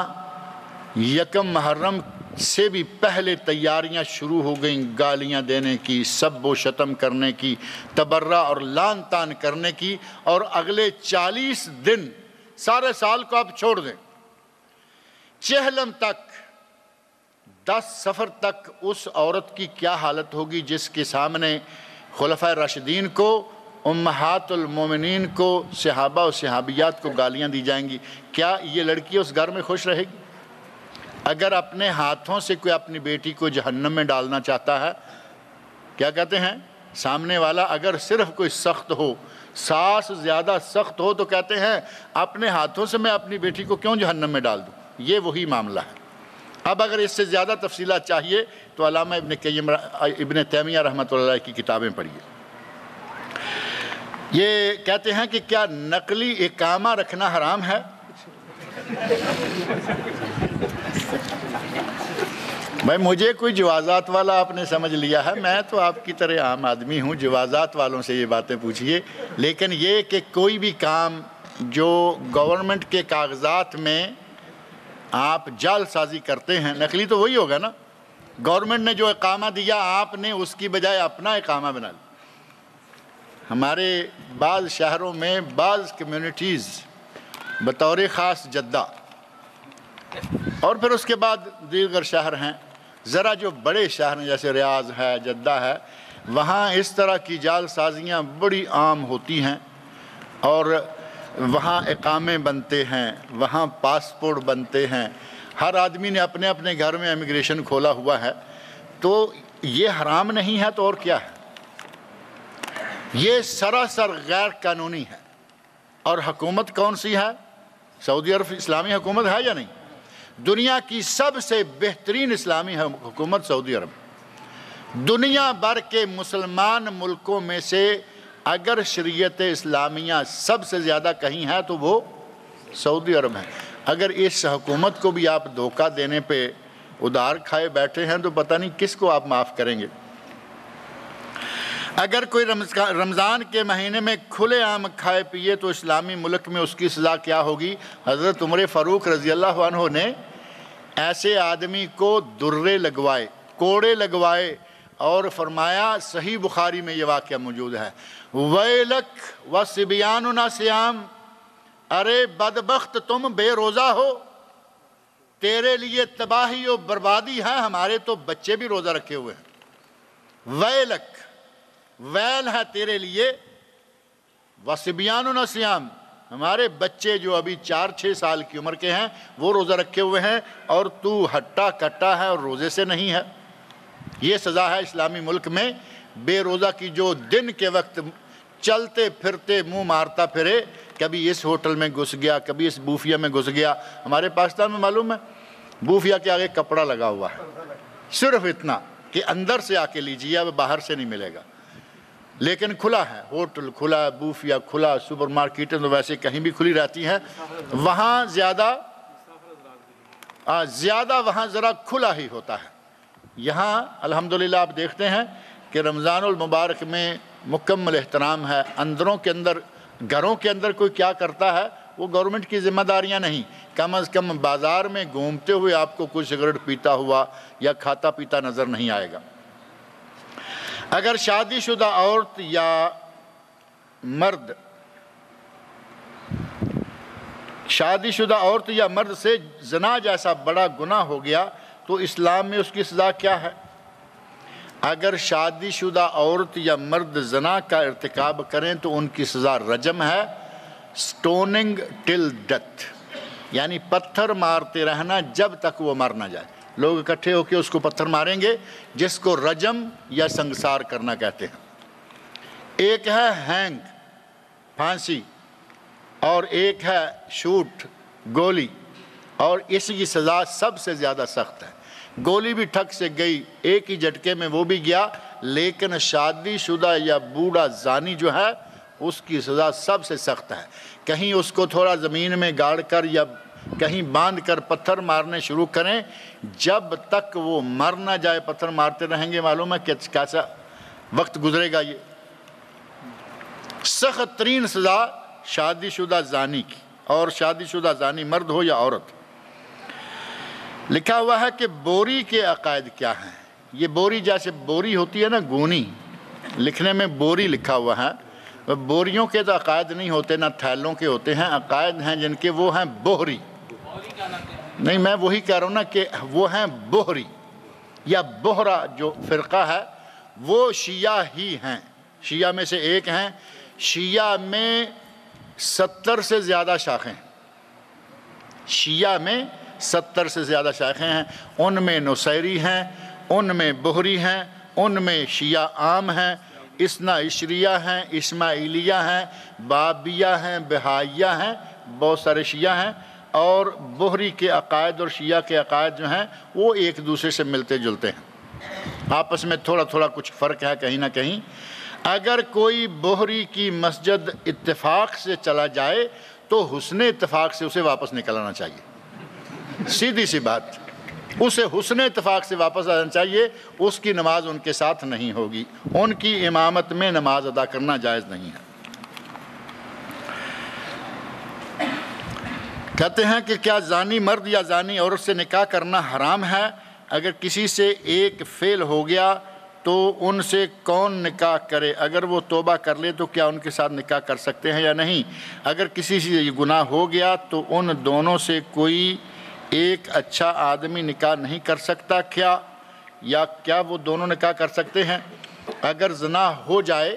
Speaker 2: یکم محرم سے بھی پہلے تیاریاں شروع ہو گئیں گالیاں دینے کی، سب و شتم کرنے کی، تبرہ اور لان تان کرنے کی، اور اگلے 40 دن، سارے سال کو آپ چھوڑ دیں، چہلم تک، 10 سفر تک اس عورت کی کیا حالت ہوگی جس کے سامنے خلفائے راشدین کو، امہات المومنین کو، صحابہ و صحابیات کو گالیاں دی جائیں گی؟ کیا یہ لڑکی اس گھر میں خوش رہے گی؟ اگر اپنے ہاتھوں سے کوئی اپنی بیٹی کو جہنم میں ڈالنا چاہتا ہے، کیا کہتے ہیں سامنے والا؟ اگر صرف کوئی سخت ہو، ساس زیادہ سخت ہو، تو کہتے ہیں اپنے ہاتھوں سے میں اپنی بیٹی کو کیوں جہنم میں ڈال دوں؟ یہ وہی معاملہ ہے۔ اب اگر اس سے زیادہ تفصیلات چاہیے تو علامہ ابن تیمیہ رحمۃ اللہ علیہ کی کتابیں پڑھیے۔ یہ کہتے ہیں کہ کیا نقلی اقامہ رکھنا حرام ہے؟ بھائی مجھے کوئی جوازات والا آپ نے سمجھ لیا ہے، میں تو آپ کی طرح عام آدمی ہوں، جوازات والوں سے یہ باتیں پوچھئے۔ لیکن یہ کہ کوئی بھی کام جو گورنمنٹ کے کاغذات میں آپ جعل سازی کرتے ہیں، نقلی تو وہی ہوگا نا۔ گورنمنٹ نے جو اقامہ دیا، آپ نے اس کی بجائے اپنا اقامہ بنا لیا۔ ہمارے بعض شہروں میں بعض کمیونٹیز بطور خاص جدہ اور پھر اس کے بعد دیگر شہر ہیں، ذرا جو بڑے شہر ہیں جیسے ریاض ہے، جدہ ہے، وہاں اس طرح کی جعل سازیاں بڑی عام ہوتی ہیں، اور وہاں اقامے بنتے ہیں، وہاں پاسپورٹ بنتے ہیں، ہر آدمی نے اپنے اپنے گھر میں امیگریشن کھولا ہوا ہے۔ تو یہ حرام نہیں ہے تو اور کیا ہے؟ یہ سراسر غیر قانونی ہے۔ اور حکومت کون سی ہے؟ سعودی عرب اسلامی حکومت ہے یا نہیں؟ دنیا کی سب سے بہترین اسلامی حکومت سعودی عرب۔ دنیا بھر کے مسلمان ملکوں میں سے اگر شریعت اسلامیہ سب سے زیادہ کہیں ہے تو وہ سعودی عرب ہے۔ اگر اس حکومت کو بھی آپ دھوکہ دینے پہ ادھار کھائے بیٹھے ہیں تو پتہ نہیں کس کو آپ معاف کریں گے۔ اگر کوئی رمضان کے مہینے میں کھلے عام کھائے پیے تو اسلامی ملک میں اس کی سزا کیا ہوگی؟ حضرت عمر فاروق رضی اللہ عنہ نے ایسے آدمی کو درے لگوائے، کوڑے لگوائے، اور فرمایا، صحیح بخاری میں یہ واقعہ موجود ہے، وَيْلَكْ وَصِبْيَانُنَا سِيَامٌ، ارے بدبخت تم بے روزہ ہو، تیرے لیے تباہی و بربادی ہے، ہمارے تو بچے بھی روزہ رکھے ہوئے ہیں۔ وَيْلَكْ، ویل ہے تیرے لیے، وَصِبْيَانُنَا سِيَامٌ، ہمارے بچے جو ابھی 4-6 سال کی عمر کے ہیں وہ روزہ رکھے ہوئے ہیں، اور تو ہٹا کٹا ہے اور روزے سے نہیں ہے۔ یہ سزا ہے اسلامی ملک میں بے روزہ کی، جو دن کے وقت چلتے پھرتے منہ مارتا پھرے، کبھی اس ہوٹل میں گھس گیا، کبھی اس بوفیا میں گھس گیا۔ ہمارے پاکستان میں معلوم ہے بوفیا کے آگے کپڑا لگا ہوا ہے، صرف اتنا کہ اندر سے آ کے لیجیے، اب باہر سے نہیں ملے گا۔ لیکن کھلا ہے، ہوٹل کھلا، بوفیا کھلا، سپر مارکیٹیں تو ویسے کہیں بھی کھلی رہتی ہیں، وہاں زیادہ وہاں ذرا کھلا ہی ہوتا ہے۔ یہاں الحمدللہ آپ دیکھتے ہیں کہ رمضان المبارک میں مکمل احترام ہے، اندروں کے اندر گھروں کے اندر کوئی کیا کرتا ہے وہ گورنمنٹ کی ذمہ داریاں نہیں، کم از کم بازار میں گھومتے ہوئے آپ کو کوئی سگریٹ پیتا ہوا یا کھاتا پیتا نظر نہیں آئے گا۔ اگر شادی شدہ عورت یا مرد سے زنا جیسا بڑا گناہ ہو گیا تو اسلام میں اس کی سزا کیا ہے؟ اگر شادی شدہ عورت یا مرد زنا کا ارتکاب کریں تو ان کی سزا رجم ہے، سٹوننگ ٹل ڈیتھ، یعنی پتھر مارتے رہنا جب تک وہ مر نہ جائے۔ لوگ اکٹھے ہو کے اس کو پتھر ماریں گے، جس کو رجم یا سنگسار کرنا کہتے ہیں۔ ایک ہے ہینگ، پھانسی، اور ایک ہے شوٹ، گولی، اور اس کی سزا سب سے زیادہ سخت ہے۔ گولی بھی ٹھک سے گئی، ایک ہی جھٹکے میں وہ بھی گیا، لیکن شادی شدہ یا بوڑھا زانی جو ہے اس کی سزا سب سے سخت ہے۔ کہیں اس کو تھوڑا زمین میں گاڑ کر یا کہیں باندھ کر پتھر مارنے شروع کریں، جب تک وہ مر نہ جائے پتھر مارتے رہیں گے۔ معلوم ہے کہ کیسا وقت گزرے گا یہ۔ سخت ترین سزا شادی شدہ زانی کی، اور شادی شدہ زانی مرد ہو یا عورت۔ لکھا ہوا ہے کہ بوری کے عقائد کیا ہیں۔ یہ بوری جیسے بوری ہوتی ہے نا، گونی، لکھنے میں بوری لکھا ہوا ہے۔ بوریوں کے تو عقائد نہیں ہوتے، نہ تھیلوں کے ہوتے ہیں، عقائد ہیں جن کے وہ ہیں بوہری۔ نہیں، میں وہی کہہ رہا ہوں نا کہ وہ ہیں بوہری یا بوہرا۔ جو فرقہ ہے وہ شیعہ ہی ہیں، شیعہ میں سے ایک ہیں۔ شیعہ میں 70 سے زیادہ شاخیں، شیعہ میں 70 سے زیادہ شاخیں ہیں۔ ان میں نصیری ہیں، ان میں بوہری ہیں، ان میں شیعہ عام ہیں، اثنا عشریہ ہیں، اسماعیلیہ ہیں، بابیہ ہیں، بہائیہ ہیں، بہت سارے شیعہ ہیں۔ اور بوہری کے عقائد اور شیعہ کے عقائد جو ہیں وہ ایک دوسرے سے ملتے جلتے ہیں، آپس میں تھوڑا تھوڑا کچھ فرق ہے کہیں نہ کہیں۔ اگر کوئی بوہری کی مسجد اتفاق سے چلا جائے تو حسن اتفاق سے اسے واپس نکل آنا چاہیے، سیدھی سی بات، اسے حسن اتفاق سے واپس آنا چاہیے۔ اس کی نماز ان کے ساتھ نہیں ہوگی، ان کی امامت میں نماز ادا کرنا جائز نہیں ہے۔ کہتے ہیں کہ کیا زانی مرد یا زانی عورت سے نکاح کرنا حرام ہے؟ اگر کسی سے ایک فعل ہو گیا تو ان سے کون نکاح کرے؟ اگر وہ توبہ کر لے تو کیا ان کے ساتھ نکاح کر سکتے ہیں یا نہیں؟ اگر کسی سے یہ گناہ ہو گیا تو ان دونوں سے کوئی ایک اچھا آدمی نکاح نہیں کر سکتا کیا؟ یا کیا وہ دونوں نکاح کر سکتے ہیں؟ اگر زنا ہو جائے،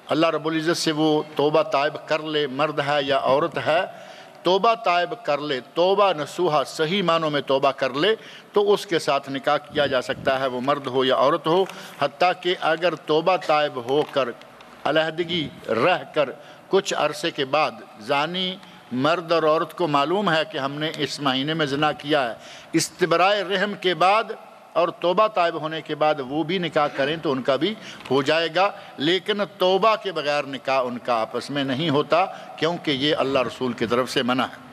Speaker 2: اللہ رب العزت سے وہ توبہ طائب کر لے، مرد ہے یا عورت ہے، توبہ طائب کر لے، توبہ نصوحہ صحیح معنوں میں توبہ کر لے تو اس کے ساتھ نکاح کیا جا سکتا ہے، وہ مرد ہو یا عورت ہو۔ حتیٰ کہ اگر توبہ طائب ہو کر علیحدگی رہ کر کچھ عرصے کے بعد زانی مرد اور عورت کو معلوم ہے کہ ہم نے اس مہینے میں زنا کیا ہے، استبراء رحم کے بعد اور توبہ طائب ہونے کے بعد وہ بھی نکاح کریں تو ان کا بھی ہو جائے گا، لیکن توبہ کے بغیر نکاح ان کا آپس میں نہیں ہوتا، کیونکہ یہ اللہ رسول کی طرف سے منع ہے۔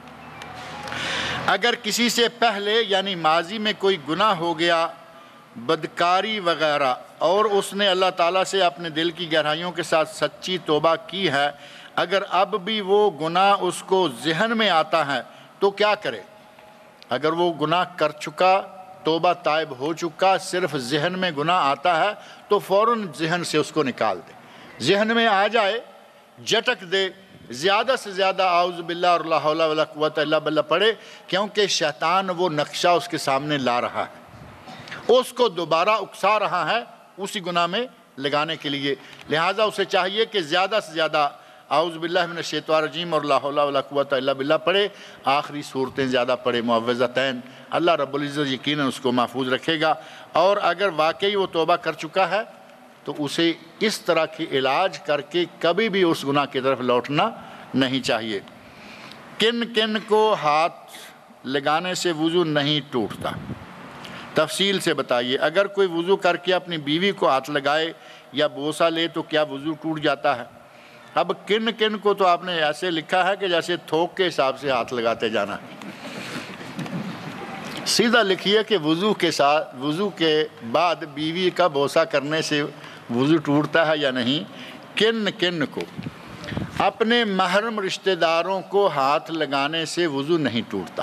Speaker 2: اگر کسی سے پہلے یعنی ماضی میں کوئی گناہ ہو گیا، بدکاری وغیرہ، اور اس نے اللہ تعالیٰ سے اپنے دل کی گہرائیوں کے ساتھ سچی توبہ کی ہے، اگر اب بھی وہ گناہ اس کو ذہن میں آتا ہے تو کیا کرے؟ اگر وہ گناہ کر چکا، توبہ طائب ہو چکا، صرف ذہن میں گناہ آتا ہے تو فوراً ذہن سے اس کو نکال دے۔ ذہن میں آ جائے، جھٹک دے، زیادہ سے زیادہ اعوذ باللہ اور لا حول ولا قوت الا باللہ پڑھے، کیونکہ شیطان وہ نقشہ اس کے سامنے لا رہا ہے، اس کو دوبارہ اکسا رہا ہے اسی گناہ میں لگانے کے لیے۔ لہٰذا اسے چاہیے کہ زیادہ سے زیادہ اعوذ باللہ من الشیطان الرجیم اور لا حول ولا قوت الا باللہ پڑھے، آخری صورتیں زیادہ پڑھے، معوذتین۔ اللہ رب العزت یقیناً اس کو محفوظ رکھے گا۔ اور اگر واقعی وہ توبہ کر چکا ہے تو اسے اس طرح کی علاج کر کے کبھی بھی اس گناہ کی طرف لوٹنا نہیں چاہیے۔ کن کن کو ہاتھ لگانے سے وضو نہیں ٹوٹتا؟ تفصیل سے بتائیے۔ اگر کوئی وضو کر کے اپنی بیوی کو ہاتھ لگائے یا بوسہ لے تو کیا وضو ٹوٹ جاتا ہے؟ اب کن کن کو تو آپ نے ایسے لکھا ہے کہ جیسے تھوک کے حساب سے ہاتھ لگاتے جانا۔ سیدھا لکھیے کہ وضو کے بعد بیوی کا بوسہ کرنے سے وضو ٹوٹتا ہے یا نہیں۔ کن کن کو؟ اپنے محرم رشتہ داروں کو ہاتھ لگانے سے وضو نہیں ٹوٹتا،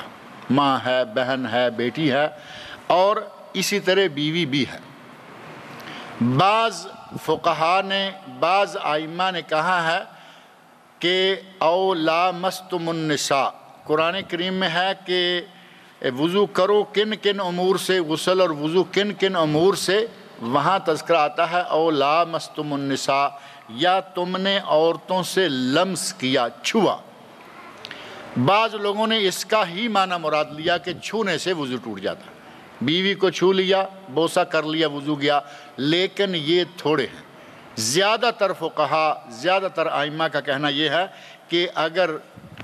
Speaker 2: ماں ہے، بہن ہے، بیٹی ہے، اور اسی طرح بیوی بھی ہے۔ بعض فقہا نے، بعض ائمہ نے کہا ہے کہ او لامستم النساء، قرآن کریم میں ہے کہ وضو کرو کن کن امور سے، غسل اور وضو کن کن امور سے، وہاں تذکرہ آتا ہے او لامستم النساء، یا تم نے عورتوں سے لمس کیا، چھوا۔ بعض لوگوں نے اس کا ہی معنی مراد لیا کہ چھونے سے وضو ٹوٹ جاتا ہے، بیوی کو چھو لیا، بوسہ کر لیا، وضو گیا، لیکن یہ تھوڑے ہیں۔ زیادہ تر فقہا، زیادہ تر ائمہ کا کہنا یہ ہے کہ اگر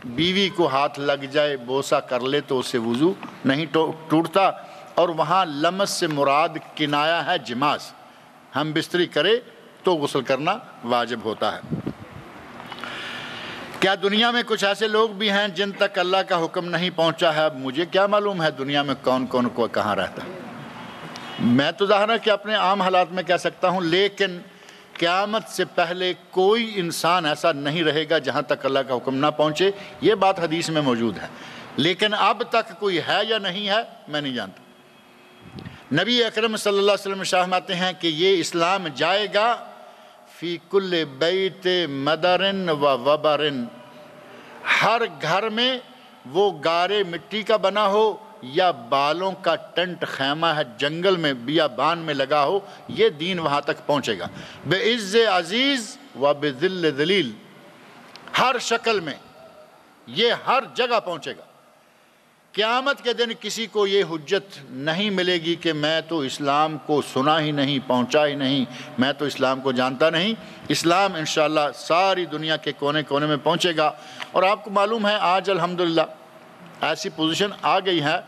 Speaker 2: بیوی کو ہاتھ لگ جائے، بوسہ کر لے تو اس سے وضو نہیں ٹوٹتا، اور وہاں لمس سے مراد کنایہ ہے جماع سے، ہم بستری کرے تو غسل کرنا واجب ہوتا ہے۔ کیا دنیا میں کچھ ایسے لوگ بھی ہیں جن تک اللہ کا حکم نہیں پہنچا ہے؟ اب مجھے کیا معلوم ہے دنیا میں کون کون کو کہاں رہتا ہے، میں تو ظاہر ہے کہ اپنے عام حالات میں کہہ سکتا ہوں، لیکن قیامت سے پہلے کوئی انسان ایسا نہیں رہے گا جہاں تک اللہ کا حکم نہ پہنچے، یہ بات حدیث میں موجود ہے، لیکن اب تک کوئی ہے یا نہیں ہے میں نہیں جانتا۔ نبی اکرم صلی اللہ علیہ وسلم فرماتے ہیں کہ یہ اسلام جائے گا فی کل بیت مدرن و وبرن، ہر گھر میں وہ گارے مٹی کا بنا ہو یا بالوں کا ٹنٹ خیمہ ہے جنگل میں بیابان میں لگا ہو، یہ دین وہاں تک پہنچے گا، بعز عزیز و بذل ذلیل، ہر شکل میں یہ ہر جگہ پہنچے گا۔ قیامت کے دن کسی کو یہ حجت نہیں ملے گی کہ میں تو اسلام کو سنا ہی نہیں، پہنچا ہی نہیں، میں تو اسلام کو جانتا نہیں۔ اسلام انشاءاللہ ساری دنیا کے کونے کونے میں پہنچے گا، اور آپ کو معلوم ہے آج الحمدللہ ایسی پوزیشن آ گئی ہے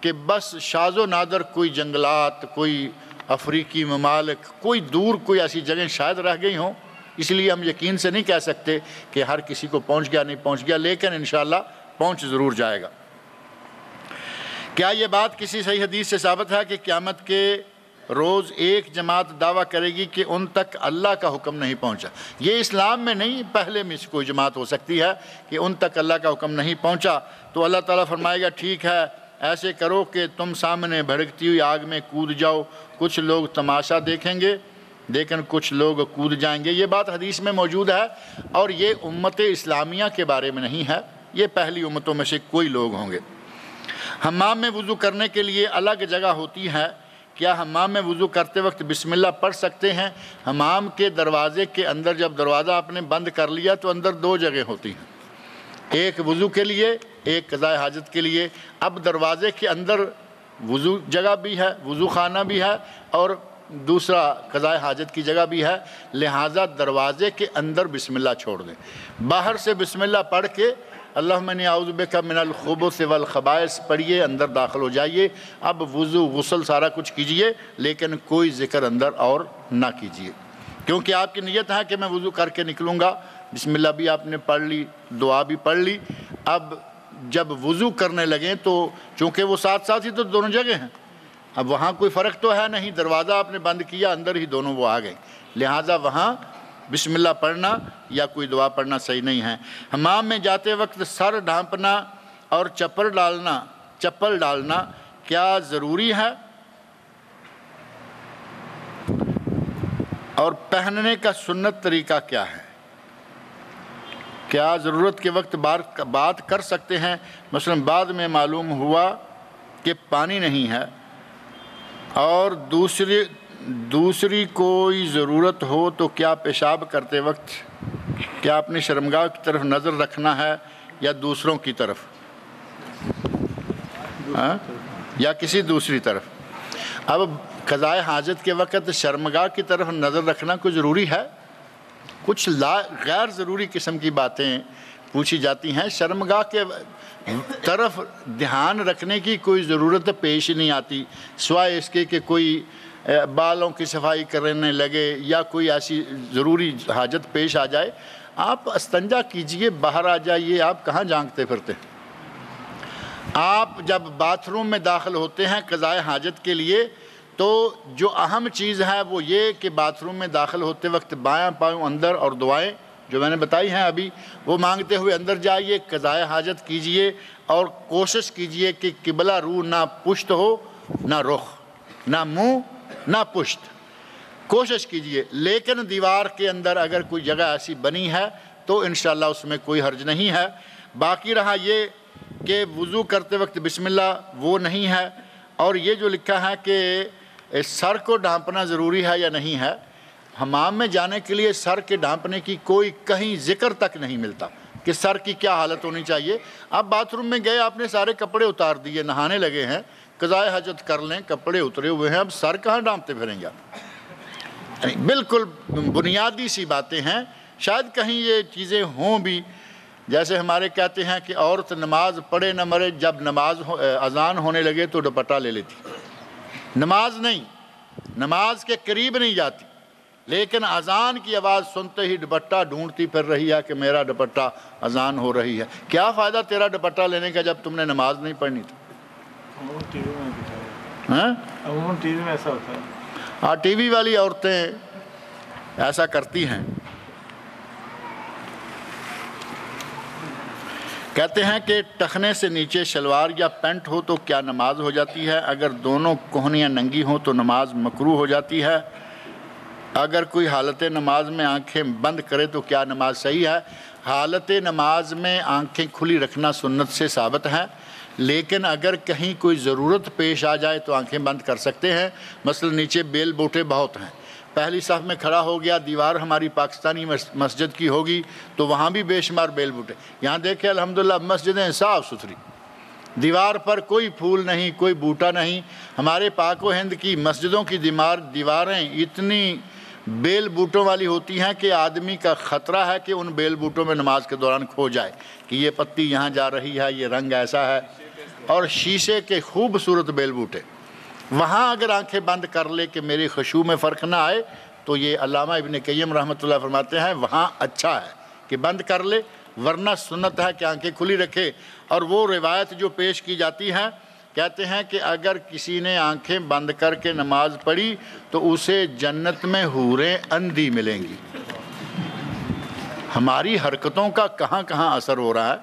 Speaker 2: کہ بس شاذ و نادر کوئی جنگلات، کوئی افریقی ممالک، کوئی دور کوئی ایسی جگہیں شاید رہ گئی ہوں، اس لیے ہم یقین سے نہیں کہہ سکتے کہ ہر کسی کو پہنچ گیا نہیں پہنچ گیا، لیکن انشاءاللہ پہنچ ضرور جائے گا۔ کیا یہ بات کسی صحیح حدیث سے ثابت ہے کہ قیامت کے روز ایک جماعت دعویٰ کرے گی کہ ان تک اللہ کا حکم نہیں پہنچا؟ یہ اسلام میں نہیں، پہلے میں سے کوئی جماعت ہو سکتی ہے کہ ان تک اللہ کا حکم نہیں پہنچا، تو اللہ تعالیٰ فرمائے گا ٹھیک ہے ایسے کرو کہ تم سامنے بھڑکتی ہوئی آگ میں کود جاؤ، کچھ لوگ تماشا دیکھیں گے لیکن کچھ لوگ کود جائیں گے۔ یہ بات حدیث میں موجود ہے، اور یہ امت اسلامیہ کے بارے میں نہیں ہے، یہ پہلی امتوں میں سے کوئی لوگ ہوں گے۔ حمام میں وضو کرنے کے لیے الگ جگہ ہوتی ہے، کیا حمام میں وضو کرتے وقت بسم اللہ پڑھ سکتے ہیں؟ حمام کے دروازے کے اندر جب دروازہ آپ نے بند کر لیا تو اندر دو جگہ ہوتی ہیں، ایک وضو کے لیے، ایک قضاء حاجت کے لیے۔ اب دروازے کے اندر وضو جگہ بھی ہے، وضو خانہ بھی ہے، اور دوسرا قضاء حاجت کی جگہ بھی ہے، لہٰذا دروازے کے اندر بسم اللہ چھوڑ دیں، باہر سے بسم اللہ پڑھ کے اللہم انی اعوذ بک من الخبث والخبائث پڑھیے، اندر داخل ہو جائیے۔ اب وضو غسل سارا کچھ کیجئے، لیکن کوئی ذکر اندر اور نہ کیجئے، کیونکہ آپ کی نیت ہے کہ میں وضو کر کے نکلوں گا، بسم اللہ بھی آپ نے پڑھ لی، دعا بھی پڑھ لی۔ اب جب وضو کرنے لگیں تو چونکہ وہ ساتھ ساتھ ہی تو دونوں جگہ ہیں، اب وہاں کوئی فرق تو ہے نہیں، دروازہ آپ نے بند کیا، اندر ہی دونوں وہ آ گئے، لہٰذا وہاں بسم اللہ پڑھنا یا کوئی دعا پڑھنا صحیح نہیں ہے۔ حمام میں جاتے وقت سر ڈھانپنا اور چپل ڈالنا کیا ضروری ہے؟ اور پہننے کا سنت طریقہ کیا ہے؟ کیا ضرورت کے وقت بات کر سکتے ہیں؟ مثلا بعد میں معلوم ہوا کہ پانی نہیں ہے اور دوسری کوئی ضرورت ہو تو کیا پیشاب کرتے وقت کیا اپنی شرمگاہ کی طرف نظر رکھنا ہے یا دوسروں کی طرف یا کسی دوسری طرف؟ اب قضاء حاجت کے وقت شرمگاہ کی طرف نظر رکھنا کوئی ضروری ہے؟ کچھ غیر ضروری قسم کی باتیں پوچھی جاتی ہیں، شرمگاہ کے طرف دھیان رکھنے کی کوئی ضرورت پیش نہیں آتی، سوائے اس کے کہ کوئی بالوں کی صفائی کرنے لگے یا کوئی ایسی ضروری حاجت پیش آ جائے۔ آپ استنجا کیجئے، باہر آ جائیے، آپ کہاں جانگتے پھرتے ہیں؟ آپ جب باتھ روم میں داخل ہوتے ہیں قضائے حاجت کے لیے تو جو اہم چیز ہے وہ یہ کہ باتھ روم میں داخل ہوتے وقت بایاں پاؤں اندر اور دعائیں جو میں نے بتائی ہیں ابھی وہ مانگتے ہوئے اندر جائیے، قضائے حاجت کیجئے اور کوشش کیجئے کہ قبلہ رو نہ پشت ہو، نہ رخ، نہ منہ، نہ پشت، کوشش کیجئے۔ لیکن دیوار کے اندر اگر کوئی جگہ ایسی بنی ہے تو انشاءاللہ اس میں کوئی حرج نہیں ہے۔ باقی رہا یہ کہ وضو کرتے وقت بسم اللہ وہ نہیں ہے، اور یہ جو لکھا ہے کہ سر کو ڈھانپنا ضروری ہے یا نہیں ہے، حمام میں جانے کے لیے سر کے ڈھانپنے کی کوئی کہیں ذکر تک نہیں ملتا کہ سر کی کیا حالت ہونی چاہیے۔ آپ باتھ روم میں گئے، آپ نے سارے کپڑے اتار دیے، نہانے لگے ہیں، قضائے حاجت کر لیں، کپڑے اترے ہوئے ہیں، اب سر کہاں ڈھانپتے پھریں گے آپ؟ بالکل بنیادی سی باتیں ہیں، شاید کہیں یہ چیزیں ہوں بھی، جیسے ہمارے کہتے ہیں کہ عورت نماز پڑھے نہ مرے، جب نماز اذان ہونے لگے تو دوپٹہ لے لیتی، نماز نہیں، نماز کے قریب نہیں جاتی، لیکن اذان کی آواز سنتے ہی دوپٹہ ڈھونڈتی پھر رہی ہے کہ میرا دوپٹہ اذان ہو رہی ہے۔ کیا فائدہ تیرا دوپٹہ لینے کا جب تم نے نماز نہیں پڑھنی تھی؟
Speaker 3: عموماً ٹی وی میں ایسا ہوتا ہے۔
Speaker 2: ہاں، ٹی وی والی عورتیں ایسا کرتی ہیں۔ کہتے ہیں کہ ٹخنے سے نیچے شلوار یا پینٹ ہو تو کیا نماز ہو جاتی ہے؟ اگر دونوں کوہنیاں ننگی ہوں تو نماز مکروہ ہو جاتی ہے۔ اگر کوئی حالت نماز میں آنکھیں بند کرے تو کیا نماز صحیح ہے؟ حالت نماز میں آنکھیں کھلی رکھنا سنت سے ثابت ہے، لیکن اگر کہیں کوئی ضرورت پیش آ جائے تو آنکھیں بند کر سکتے ہیں۔ مثلا نیچے بیل بوٹے بہت ہیں، پہلی صف میں کھڑا ہو گیا، دیوار ہماری پاکستانی مسجد کی ہوگی تو وہاں بھی بے شمار بیل بوٹے، یہاں دیکھیں الحمدللہ مسجدیں صاف ستھری، دیوار پر کوئی پھول نہیں، کوئی بوٹا نہیں۔ ہمارے پاک و ہند کی مسجدوں کی دیواریں اتنی بیل بوٹوں والی ہوتی ہیں کہ آدمی کا خطرہ ہے کہ ان بیل بوٹوں میں نماز کے دوران کھو جائے کہ یہ پتی یہاں جا رہی ہے، یہ رنگ ایسا ہے، اور شیشے کے خوبصورت بیل بوٹے، وہاں اگر آنکھیں بند کر لے کہ میری خشوع میں فرق نہ آئے تو یہ علامہ ابن قیم رحمۃ اللہ فرماتے ہیں وہاں اچھا ہے کہ بند کر لے، ورنہ سنت ہے کہ آنکھیں کھلی رکھے۔ اور وہ روایت جو پیش کی جاتی ہے، کہتے ہیں کہ اگر کسی نے آنکھیں بند کر کے نماز پڑھی تو اسے جنت میں حوریں اندھی ملیں گی۔ ہماری حرکتوں کا کہاں کہاں اثر ہو رہا ہے،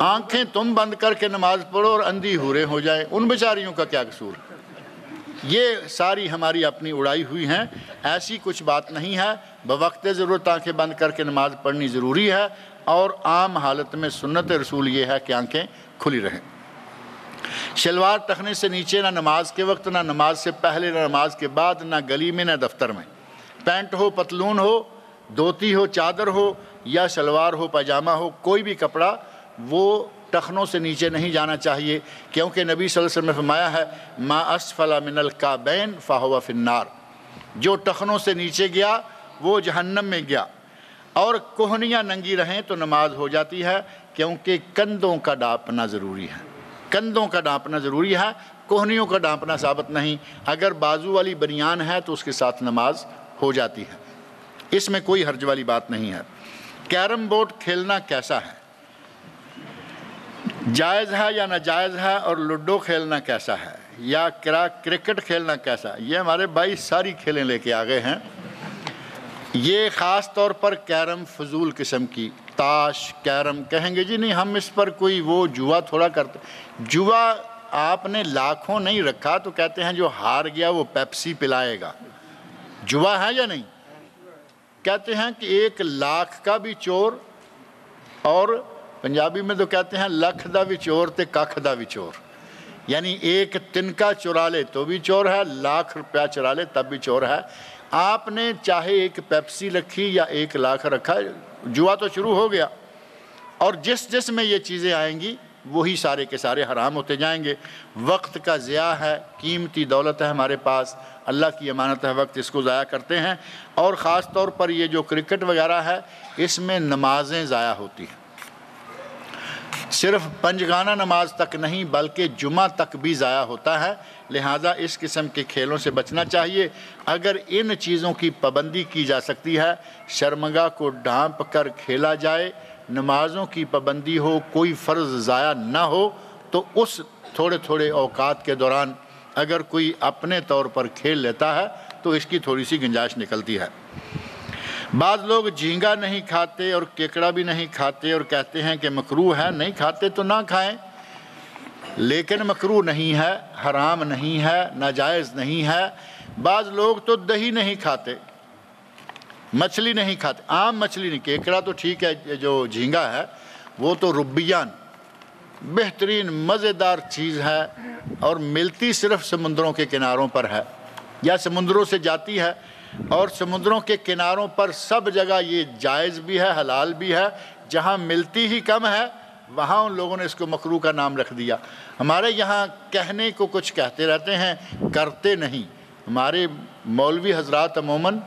Speaker 2: آنکھیں تم بند کر کے نماز پڑھو اور اندھی حوریں ہو جائیں، ان بیچاریوں کا کیا قصور ہے؟ یہ ساری ہماری اپنی اڑائی ہوئی ہیں، ایسی کچھ بات نہیں ہے۔ بوقت ضرورت آنکھیں بند کر کے نماز پڑھنی ضروری ہے، اور عام حالت میں سنت رسول یہ ہے کہ آنکھیں کھلی رہیں۔ شلوار ٹخنے سے نیچے، نہ نماز کے وقت، نہ نماز سے پہلے، نہ نماز کے بعد، نہ گلی میں، نہ دفتر میں۔ پینٹ ہو، پتلون ہو، دھوتی ہو، چادر ہو، یا شلوار ہو، پاجامہ ہو، کوئی بھی کپڑا وہ ٹخنوں سے نیچے نہیں جانا چاہیے، کیونکہ نبی صلی اللہ علیہ وسلم نے فرمایا ہے ما اسفل من الکعبین فہو فی النار، جو ٹخنوں سے نیچے گیا وہ جہنم میں گیا۔ اور کوہنیاں ننگی رہیں تو نماز ہو جاتی ہے، کیونکہ کندھوں کا ڈھانپنا ضروری ہے، کندھوں کا ڈھانپنا ضروری ہے، کوہنیوں کا ڈھانپنا ثابت نہیں۔ اگر بازو والی بنیان ہے تو اس کے ساتھ نماز ہو جاتی ہے، اس میں کوئی حرج والی بات نہیں ہے۔ کیرم بورڈ کھیلنا کیسا ہے؟ جائز ہے یا ناجائز ہے؟ اور لوڈو کھیلنا کیسا ہے؟ یا کرکٹ کھیلنا کیسا ہے؟ یہ ہمارے بھائی ساری کھیلیں لے کے آ گئے ہیں۔ یہ خاص طور پر کیرم فضول قسم کی، تاش، کیرم کہیں گے جی نہیں ہم اس پر کوئی وہ جوا تھوڑا کرتے، جوا آپ نے لاکھوں نہیں رکھا تو کہتے ہیں جو ہار گیا وہ پیپسی پلائے گا، جوا ہے یا نہیں؟ کہتے ہیں کہ 1,00,000 کا بھی چور، اور پنجابی میں تو کہتے ہیں لکھ دا بھی چور تے ککھ دا بھی چور، یعنی 1 تنکا چرا لے تو بھی چور ہے، 1,00,000 روپیہ چرا لے تب بھی چور ہے۔ آپ نے چاہے 1 پیپسی رکھی یا 1,00,000 رکھا، جوا تو شروع ہو گیا، اور جس میں یہ چیزیں آئیں گی وہی سارے کے سارے حرام ہوتے جائیں گے۔ وقت کا ضیاع ہے، قیمتی دولت ہے ہمارے پاس، اللہ کی امانت ہے، وقت اس کو ضائع کرتے ہیں، اور خاص طور پر یہ جو کرکٹ وغیرہ ہے اس میں نمازیں ضائع ہوتی ہیں۔ صرف پنجگانہ نماز تک نہیں بلکہ جمعہ تک بھی ضائع ہوتا ہے، لہٰذا اس قسم کے کھیلوں سے بچنا چاہیے۔ اگر ان چیزوں کی پابندی کی جا سکتی ہے، شرمگاہ کو ڈھانپ کر کھیلا جائے، نمازوں کی پابندی ہو، کوئی فرض ضائع نہ ہو، تو اس تھوڑے تھوڑے اوقات کے دوران اگر کوئی اپنے طور پر کھیل لیتا ہے تو اس کی تھوڑی سی گنجائش نکلتی ہے۔ بعض لوگ جھینگا نہیں کھاتے اور کیکڑا بھی نہیں کھاتے اور کہتے ہیں کہ مکروہ ہے۔ نہیں کھاتے تو نہ کھائیں، لیکن مکروہ نہیں ہے، حرام نہیں ہے، ناجائز نہیں ہے۔ بعض لوگ تو دہی نہیں کھاتے، مچھلی نہیں کھاتے، عام مچھلی نہیں، کیکڑا تو ٹھیک ہے، جو جھینگا ہے وہ تو ربیان بہترین مزیدار چیز ہے اور ملتی صرف سمندروں کے کناروں پر ہے یا سمندروں سے جاتی ہے، اور سمندروں کے کناروں پر سب جگہ یہ جائز بھی ہے، حلال بھی ہے۔ جہاں ملتی ہی کم ہے وہاں ان لوگوں نے اس کو مکروہ کا نام رکھ دیا۔ ہمارے یہاں کہنے کو کچھ کہتے رہتے ہیں، کرتے نہیں۔ ہمارے مولوی حضرات عموماً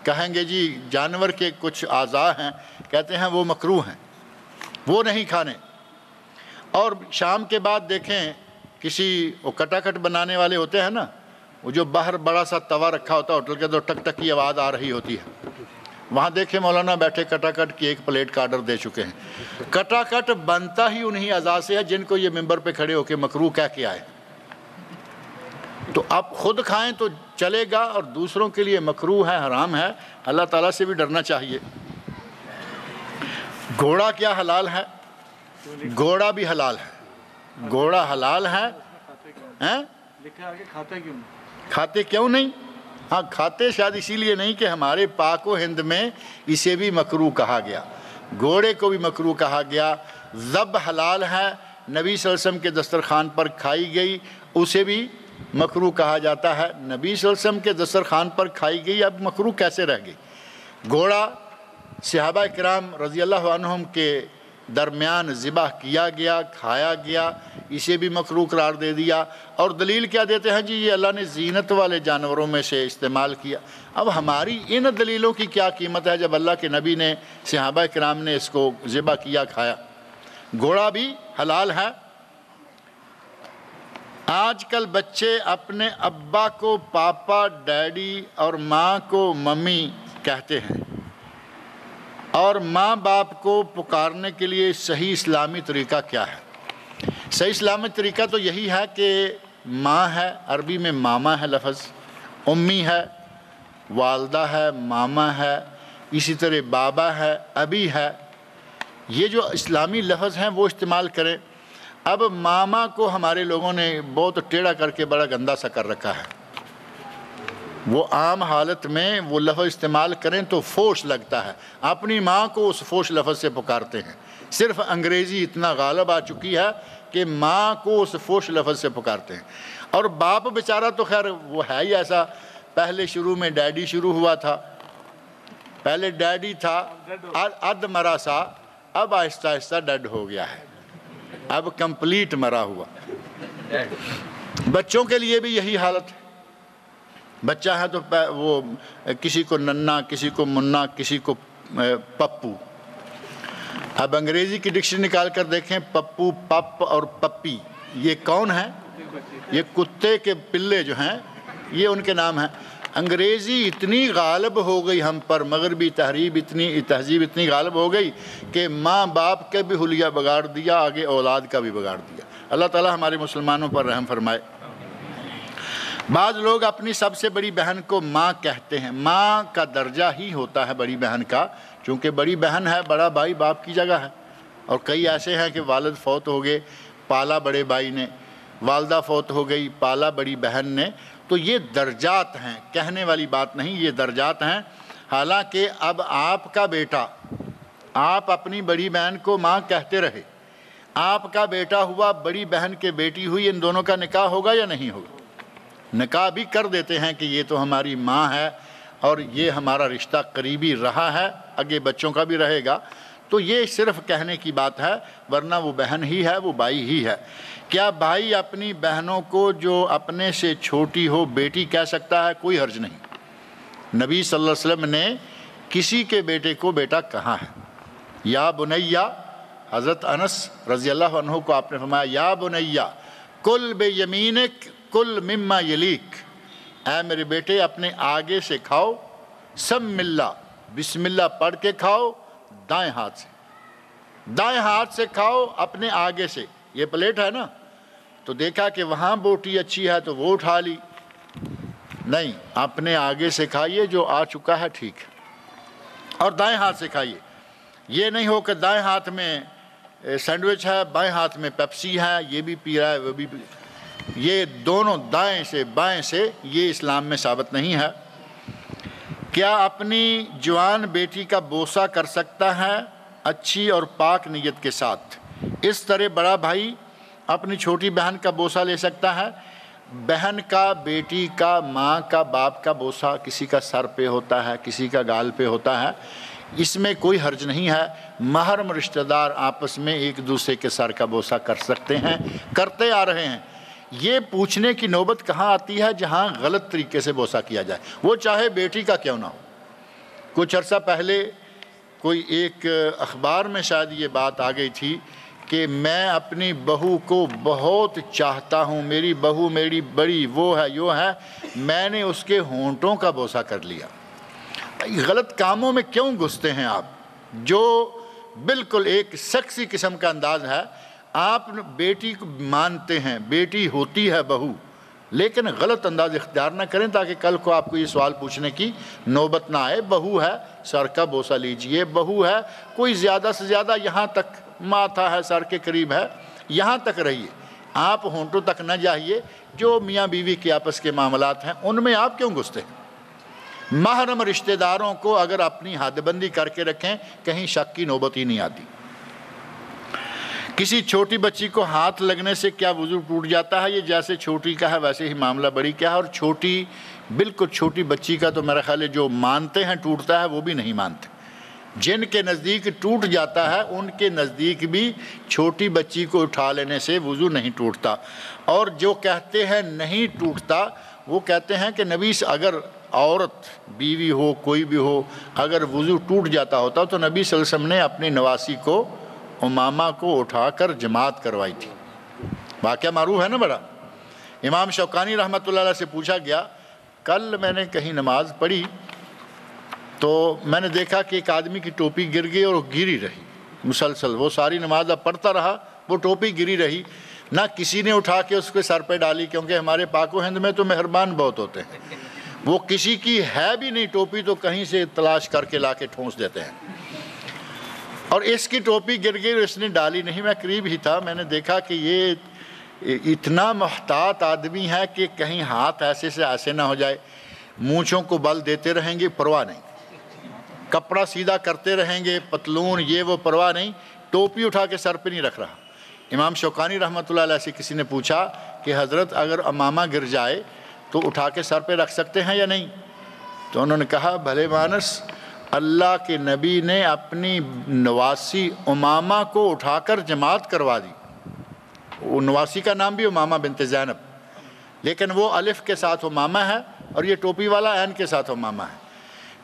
Speaker 2: کہیں گے جی جانور کے کچھ اعضاء ہیں، کہتے ہیں وہ مکروہ ہیں، وہ نہیں کھانے۔ اور شام کے بعد دیکھیں کسی وہ کٹا کٹ بنانے والے ہوتے ہیں نا، وہ جو باہر بڑا سا توا رکھا ہوتا ہے ہوٹل کے، تو ٹک ٹک کی آواز آ رہی ہوتی ہے، وہاں دیکھیں مولانا بیٹھے کٹا کٹ کی ایک پلیٹ کا آرڈر دے چکے ہیں۔ کٹا کٹ بنتا ہی انہی اعضاء سے ہے جن کو یہ ممبر پہ کھڑے ہو کے مکروہ کہہ کے آئے۔ تو آپ خود کھائیں تو چلے گا، اور دوسروں کے لیے مکروہ ہے، حرام ہے۔ اللہ تعالیٰ سے بھی ڈرنا چاہیے۔ گھوڑا کیا حلال ہے؟ گھوڑا بھی حلال ہے، گھوڑا حلال ہے۔
Speaker 3: لکھا آگے کھاتے کیوں نہیں؟
Speaker 2: کھاتے کیوں نہیں؟ ہاں کھاتے شاید اسی لیے نہیں کہ ہمارے پاک و ہند میں اسے بھی مکروہ کہا گیا، گھوڑے کو بھی مکروہ کہا گیا۔ ذبح حلال ہے، نبی صلی اللہ علیہ وسلم کے دسترخوان پر کھائی گئی، اسے بھی مکروہ کہا جاتا ہے۔ نبی صلی اللہ علیہ وسلم کے دسترخوان پر کھائی گئی، اب مکروہ کیسے رہ گئی؟ گھوڑا صحابہ کرام رضی اللہ عنہم کے درمیان ذبح کیا گیا، کھایا گیا، اسے بھی مکروہ قرار دے دیا۔ اور دلیل کیا دیتے ہیں جی یہ اللہ نے زینت والے جانوروں میں سے استعمال کیا۔ اب ہماری ان دلیلوں کی کیا قیمت ہے جب اللہ کے نبی نے، صحابہ کرام نے اس کو ذبح کیا، کھایا۔ گھوڑا بھی حلال ہے۔ آج کل بچے اپنے ابا کو پاپا، ڈیڈی اور ماں کو ممی کہتے ہیں، اور ماں باپ کو پکارنے کے لیے صحیح اسلامی طریقہ کیا ہے؟ صحیح اسلامی طریقہ تو یہی ہے کہ ماں ہے، عربی میں ماما ہے لفظ، امی ہے، والدہ ہے، ماما ہے، اسی طرح بابا ہے، ابی ہے، یہ جو اسلامی لفظ ہیں وہ استعمال کریں۔ اب ماما کو ہمارے لوگوں نے بہت ٹیڑھا کر کے بڑا گندا سا کر رکھا ہے، وہ عام حالت میں وہ لفظ استعمال کریں تو فوش لگتا ہے، اپنی ماں کو اس فوش لفظ سے پکارتے ہیں۔ صرف انگریزی اتنا غالب آ چکی ہے کہ ماں کو اس فوش لفظ سے پکارتے ہیں۔ اور باپ بیچارہ تو خیر وہ ہے ہی ایسا، پہلے شروع میں ڈیڈی شروع ہوا تھا، پہلے ڈیڈی تھا، اد مرا سا، اب آہستہ آہستہ ڈیڈ ہو گیا ہے، اب کمپلیٹ مرا ہوا۔ بچوں کے لیے بھی یہی حالت ہے، بچہ ہے تو وہ کسی کو ننا، کسی کو منا، کسی کو پپو۔ اب انگریزی کی ڈکشنری نکال کر دیکھیں، پپو، پپ اور پپی یہ کون ہیں؟ یہ کتے کے پلے جو ہیں یہ ان کے نام ہیں۔ انگریزی اتنی غالب ہو گئی ہم پر، مغربی تہذیب اتنی غالب ہو گئی کہ ماں باپ کے بھی حلیہ بگاڑ دیا، آگے اولاد کا بھی بگاڑ دیا۔ اللہ تعالیٰ ہمارے مسلمانوں پر رحم فرمائے۔ بعض لوگ اپنی سب سے بڑی بہن کو ماں کہتے ہیں، ماں کا درجہ ہی ہوتا ہے بڑی بہن کا، چونکہ بڑی بہن ہے، بڑا بھائی باپ کی جگہ ہے۔ اور کئی ایسے ہیں کہ والد فوت ہو گئے، پالا بڑے بھائی نے، والدہ فوت ہو گئی، پالا بڑی بہن نے، تو یہ درجات ہیں، کہنے والی بات نہیں، یہ درجات ہیں۔ حالانکہ اب آپ کا بیٹا، آپ اپنی بڑی بہن کو ماں کہتے رہے، آپ کا بیٹا ہوا، بڑی بہن کے بیٹی ہوئی، ان دونوں کا نکاح ہوگا یا نہیں ہوگا؟ نکاح بھی کر دیتے ہیں کہ یہ تو ہماری ماں ہے اور یہ ہمارا رشتہ قریبی رہا ہے، آگے بچوں کا بھی رہے گا۔ تو یہ صرف کہنے کی بات ہے، ورنہ وہ بہن ہی ہے، وہ بھائی ہی ہے۔ کیا بھائی اپنی بہنوں کو جو اپنے سے چھوٹی ہو بیٹی کہہ سکتا ہے؟ کوئی حرج نہیں۔ نبی صلی اللہ علیہ وسلم نے کسی کے بیٹے کو بیٹا کہا ہے، یا بنیا حضرت انس رضی اللہ عنہ کو آپ نے فرمایا یا بنیا کل بے یمینک کل مما یلیک، اے میرے بیٹے اپنے آگے سے کھاؤ، سم اللہ بسم اللہ پڑھ کے کھاؤ، دائیں ہاتھ سے، دائیں ہاتھ سے کھاؤ اپنے آگے سے۔ یہ پلیٹ ہے نا، تو دیکھا کہ وہاں بوٹی اچھی ہے تو وہ اٹھا لی، نہیں، اپنے آگے سے کھائیے، جو آ چکا ہے ٹھیک ہے، اور دائیں ہاتھ سے کھائیے۔ یہ نہیں ہو کہ دائیں ہاتھ میں سینڈوچ ہے، بائیں ہاتھ میں پیپسی ہے، یہ بھی پی رہا ہے وہ بھی پی، یہ دونوں دائیں سے بائیں سے، یہ اسلام میں ثابت نہیں ہے۔ کیا اپنی جوان بیٹی کا بوسہ کر سکتا ہے اچھی اور پاک نیت کے ساتھ؟ اس طرح بڑا بھائی اپنی چھوٹی بہن کا بوسہ لے سکتا ہے۔ بہن کا، بیٹی کا، ماں کا، باپ کا بوسہ کسی کا سر پہ ہوتا ہے، کسی کا گال پہ ہوتا ہے، اس میں کوئی حرج نہیں ہے۔ محرم رشتہ دار آپس میں ایک دوسرے کے سر کا بوسہ کر سکتے ہیں، کرتے آ رہے ہیں۔ یہ پوچھنے کی نوبت کہاں آتی ہے جہاں غلط طریقے سے بوسہ کیا جائے، وہ چاہے بیٹی کا کیوں نہ ہو۔ کچھ عرصہ پہلے کوئی ایک اخبار میں شاید یہ بات آ گئی تھی کہ میں اپنی بہو کو بہت چاہتا ہوں، میری بہو میری بڑی وہ ہے یوں ہے، میں نے اس کے ہونٹوں کا بوسہ کر لیا۔ غلط کاموں میں کیوں گھستے ہیں آپ؟ جو بالکل ایک سیکسی قسم کا انداز ہے، آپ بیٹی کو مانتے ہیں، بیٹی ہوتی ہے بہو، لیکن غلط انداز اختیار نہ کریں تاکہ کل کو آپ کو یہ سوال پوچھنے کی نوبت نہ آئے۔ بہو ہے، سر کا بوسہ لیجئے، بہو ہے، کوئی زیادہ سے زیادہ یہاں تک ماتھا ہے، سر کے قریب ہے، یہاں تک رہیے، آپ ہونٹوں تک نہ جائیے۔ جو میاں بیوی کے آپس کے معاملات ہیں ان میں آپ کیوں گھستے ہیں؟ محرم رشتہ داروں کو اگر اپنی حد بندی کر کے رکھیں، کہیں شک کی نوبت ہی نہیں آتی۔ کسی چھوٹی بچی کو ہاتھ لگنے سے کیا وضو ٹوٹ جاتا ہے؟ یہ جیسے چھوٹی کا ہے ویسے ہی معاملہ بڑی کا ہے، اور چھوٹی، بالکل چھوٹی بچی کا تو میرا خیال ہے جو مانتے ہیں ٹوٹتا ہے وہ بھی نہیں مانتے۔ جن کے نزدیک ٹوٹ جاتا ہے ان کے نزدیک بھی چھوٹی بچی کو اٹھا لینے سے وضو نہیں ٹوٹتا، اور جو کہتے ہیں نہیں ٹوٹتا وہ کہتے ہیں کہ نبی سے اگر عورت بیوی ہو کوئی بھی ہو اگر وضو ٹوٹ جاتا ہوتا تو نبی صلی اللہ علیہ وسلم نے اپنی نواسی کو امامہ کو اٹھا کر جماعت کروائی تھی۔ واقعہ معروف ہے نا بڑا۔ امام شوکانی رحمۃ اللہ علیہ سے پوچھا گیا، کل میں نے کہیں نماز پڑھی تو میں نے دیکھا کہ ایک آدمی کی ٹوپی گر گئی اور وہ گری رہی مسلسل، وہ ساری نماز اب پڑھتا رہا، وہ ٹوپی گری رہی، نہ کسی نے اٹھا کے اس کے سر پہ ڈالی، کیونکہ ہمارے پاک و ہند میں تو مہربان بہت ہوتے ہیں، وہ کسی کی ہے بھی نہیں ٹوپی تو کہیں سے تلاش کر کے لا کے ٹھونس دیتے ہیں، اور اس کی ٹوپی گر گئی اور اس نے ڈالی نہیں۔ میں قریب ہی تھا، میں نے دیکھا کہ یہ اتنا محتاط آدمی ہے کہ کہیں ہاتھ ایسے سے ایسے نہ ہو جائے، مونچھوں کو بل دیتے رہیں گے، پرواہ نہیں، کپڑا سیدھا کرتے رہیں گے، پتلون یہ وہ پرواہ نہیں، ٹوپی اٹھا کے سر پہ نہیں رکھ رہا۔ امام شوکانی رحمۃ اللہ علیہ سے کسی نے پوچھا کہ حضرت اگر امامہ گر جائے تو اٹھا کے سر پہ رکھ سکتے ہیں یا نہیں؟ تو انہوں نے کہا بھلے مانس، اللہ کے نبی نے اپنی نواسی امامہ کو اٹھا کر جماعت کروا دی۔ وہ نواسی کا نام بھی امامہ بنت زینب، لیکن وہ الف کے ساتھ امامہ ہے اور یہ ٹوپی والا عین کے ساتھ امامہ ہے۔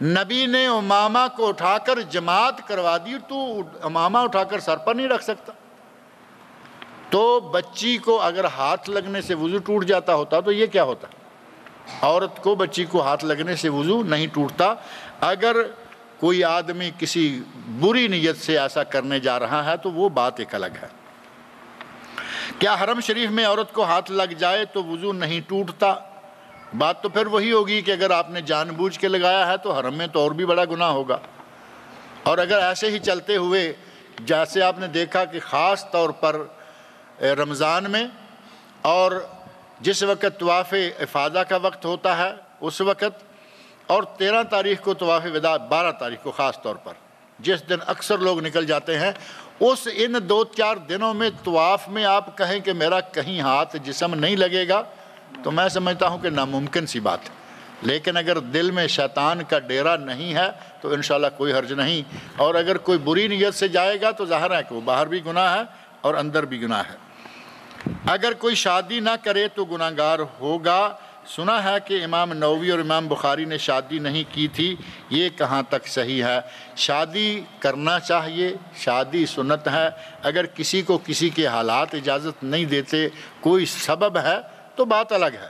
Speaker 2: نبی نے امامہ کو اٹھا کر جماعت کروا دی، تو امامہ اٹھا کر سر پر نہیں رکھ سکتا؟ تو بچی کو اگر ہاتھ لگنے سے وضو ٹوٹ جاتا ہوتا تو یہ کیا ہوتا؟ عورت کو بچی کو ہاتھ لگنے سے وضو نہیں ٹوٹتا۔ اگر کوئی آدمی کسی بری نیت سے ایسا کرنے جا رہا ہے تو وہ بات ایک الگ ہے۔ کیا حرم شریف میں عورت کو ہاتھ لگ جائے تو وضو نہیں ٹوٹتا؟ بات تو پھر وہی ہوگی کہ اگر آپ نے جان بوجھ کے لگایا ہے تو حرم میں تو اور بھی بڑا گناہ ہوگا، اور اگر ایسے ہی چلتے ہوئے، جیسے آپ نے دیکھا کہ خاص طور پر رمضان میں اور جس وقت طواف افاضہ کا وقت ہوتا ہے اس وقت، اور 13 تاریخ کو طواف وداع، 12 تاریخ کو خاص طور پر جس دن اکثر لوگ نکل جاتے ہیں، ان 2-4 دنوں میں طواف میں آپ کہیں کہ میرا کہیں ہاتھ جسم نہیں لگے گا تو میں سمجھتا ہوں کہ ناممکن سی بات ہے۔ لیکن اگر دل میں شیطان کا ڈیرا نہیں ہے تو انشاءاللہ کوئی حرج نہیں، اور اگر کوئی بری نیت سے جائے گا تو ظاہر ہے کہ وہ باہر بھی گناہ ہے اور اندر بھی گناہ ہے۔ اگر کوئی شادی نہ کرے تو گناہگار ہوگا، سنا ہے کہ امام نووی اور امام بخاری نے شادی نہیں کی تھی، یہ کہاں تک صحیح ہے؟ شادی کرنا چاہیے، شادی سنت ہے، اگر کسی کو کسی کے حالات اجازت نہیں دیتے، کوئی سبب ہے تو بات الگ ہے،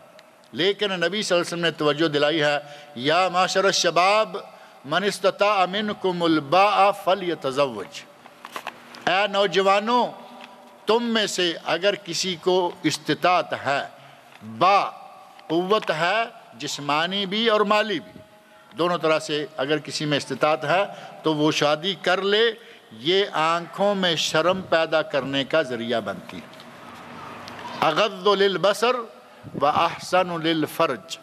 Speaker 2: لیکن نبی صلی اللہ علیہ وسلم نے توجہ دلائی ہے، یا معاشر الشباب من استطاع منکم الباء فلیتزوج، اے نوجوانوں تم میں سے اگر کسی کو استطاعت ہے، با قوت ہے، جسمانی بھی اور مالی بھی، دونوں طرح سے اگر کسی میں استطاعت ہے تو وہ شادی کر لے، یہ آنکھوں میں شرم پیدا کرنے کا ذریعہ بنتی، اغض للبصر و احسن للفرج،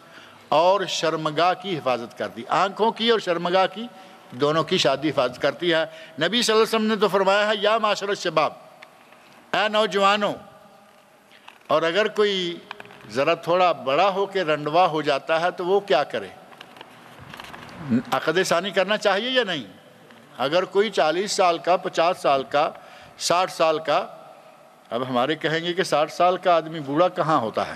Speaker 2: اور شرمگاہ کی حفاظت کرتی، آنکھوں کی اور شرمگاہ کی دونوں کی شادی حفاظت کرتی ہے۔ نبی صلی اللہ علیہ وسلم نے تو فرمایا ہے یا معاشر الشباب، اے نوجوانوں، اور اگر کوئی ذرا تھوڑا بڑا ہو کے رنڈوا ہو جاتا ہے تو وہ کیا کرے؟ عقد ثانی کرنا چاہیے یا نہیں؟ اگر کوئی 40 سال کا، 50 سال کا، 60 سال کا، اب ہمارے کہیں گے کہ 60 سال کا آدمی بوڑھا کہاں ہوتا ہے؟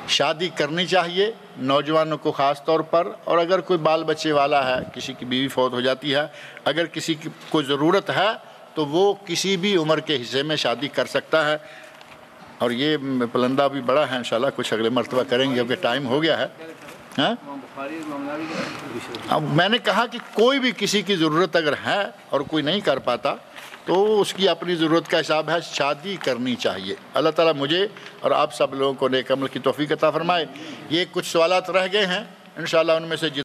Speaker 2: شادی کرنی چاہیے نوجوانوں کو خاص طور پر، اور اگر کوئی بال بچے والا ہے، کسی کی بیوی فوت ہو جاتی ہے، اگر کسی کو ضرورت ہے تو وہ کسی بھی عمر کے حصے میں شادی کر سکتا ہے۔ اور یہ پلندہ بھی بڑا ہے، انشاءاللہ کچھ اگلے مرتبہ کریں گے کیونکہ ٹائم ہو گیا ہے۔ اب میں نے کہا کہ کوئی بھی کسی کی ضرورت اگر ہے اور کوئی نہیں کر پاتا تو اس کی اپنی ضرورت کا حساب ہے، شادی کرنی چاہیے۔ اللہ تعالیٰ مجھے اور آپ سب لوگوں کو نیک عمل کی توفیق عطا فرمائے۔ یہ کچھ سوالات رہ گئے ہیں، انشاءاللہ ان میں سے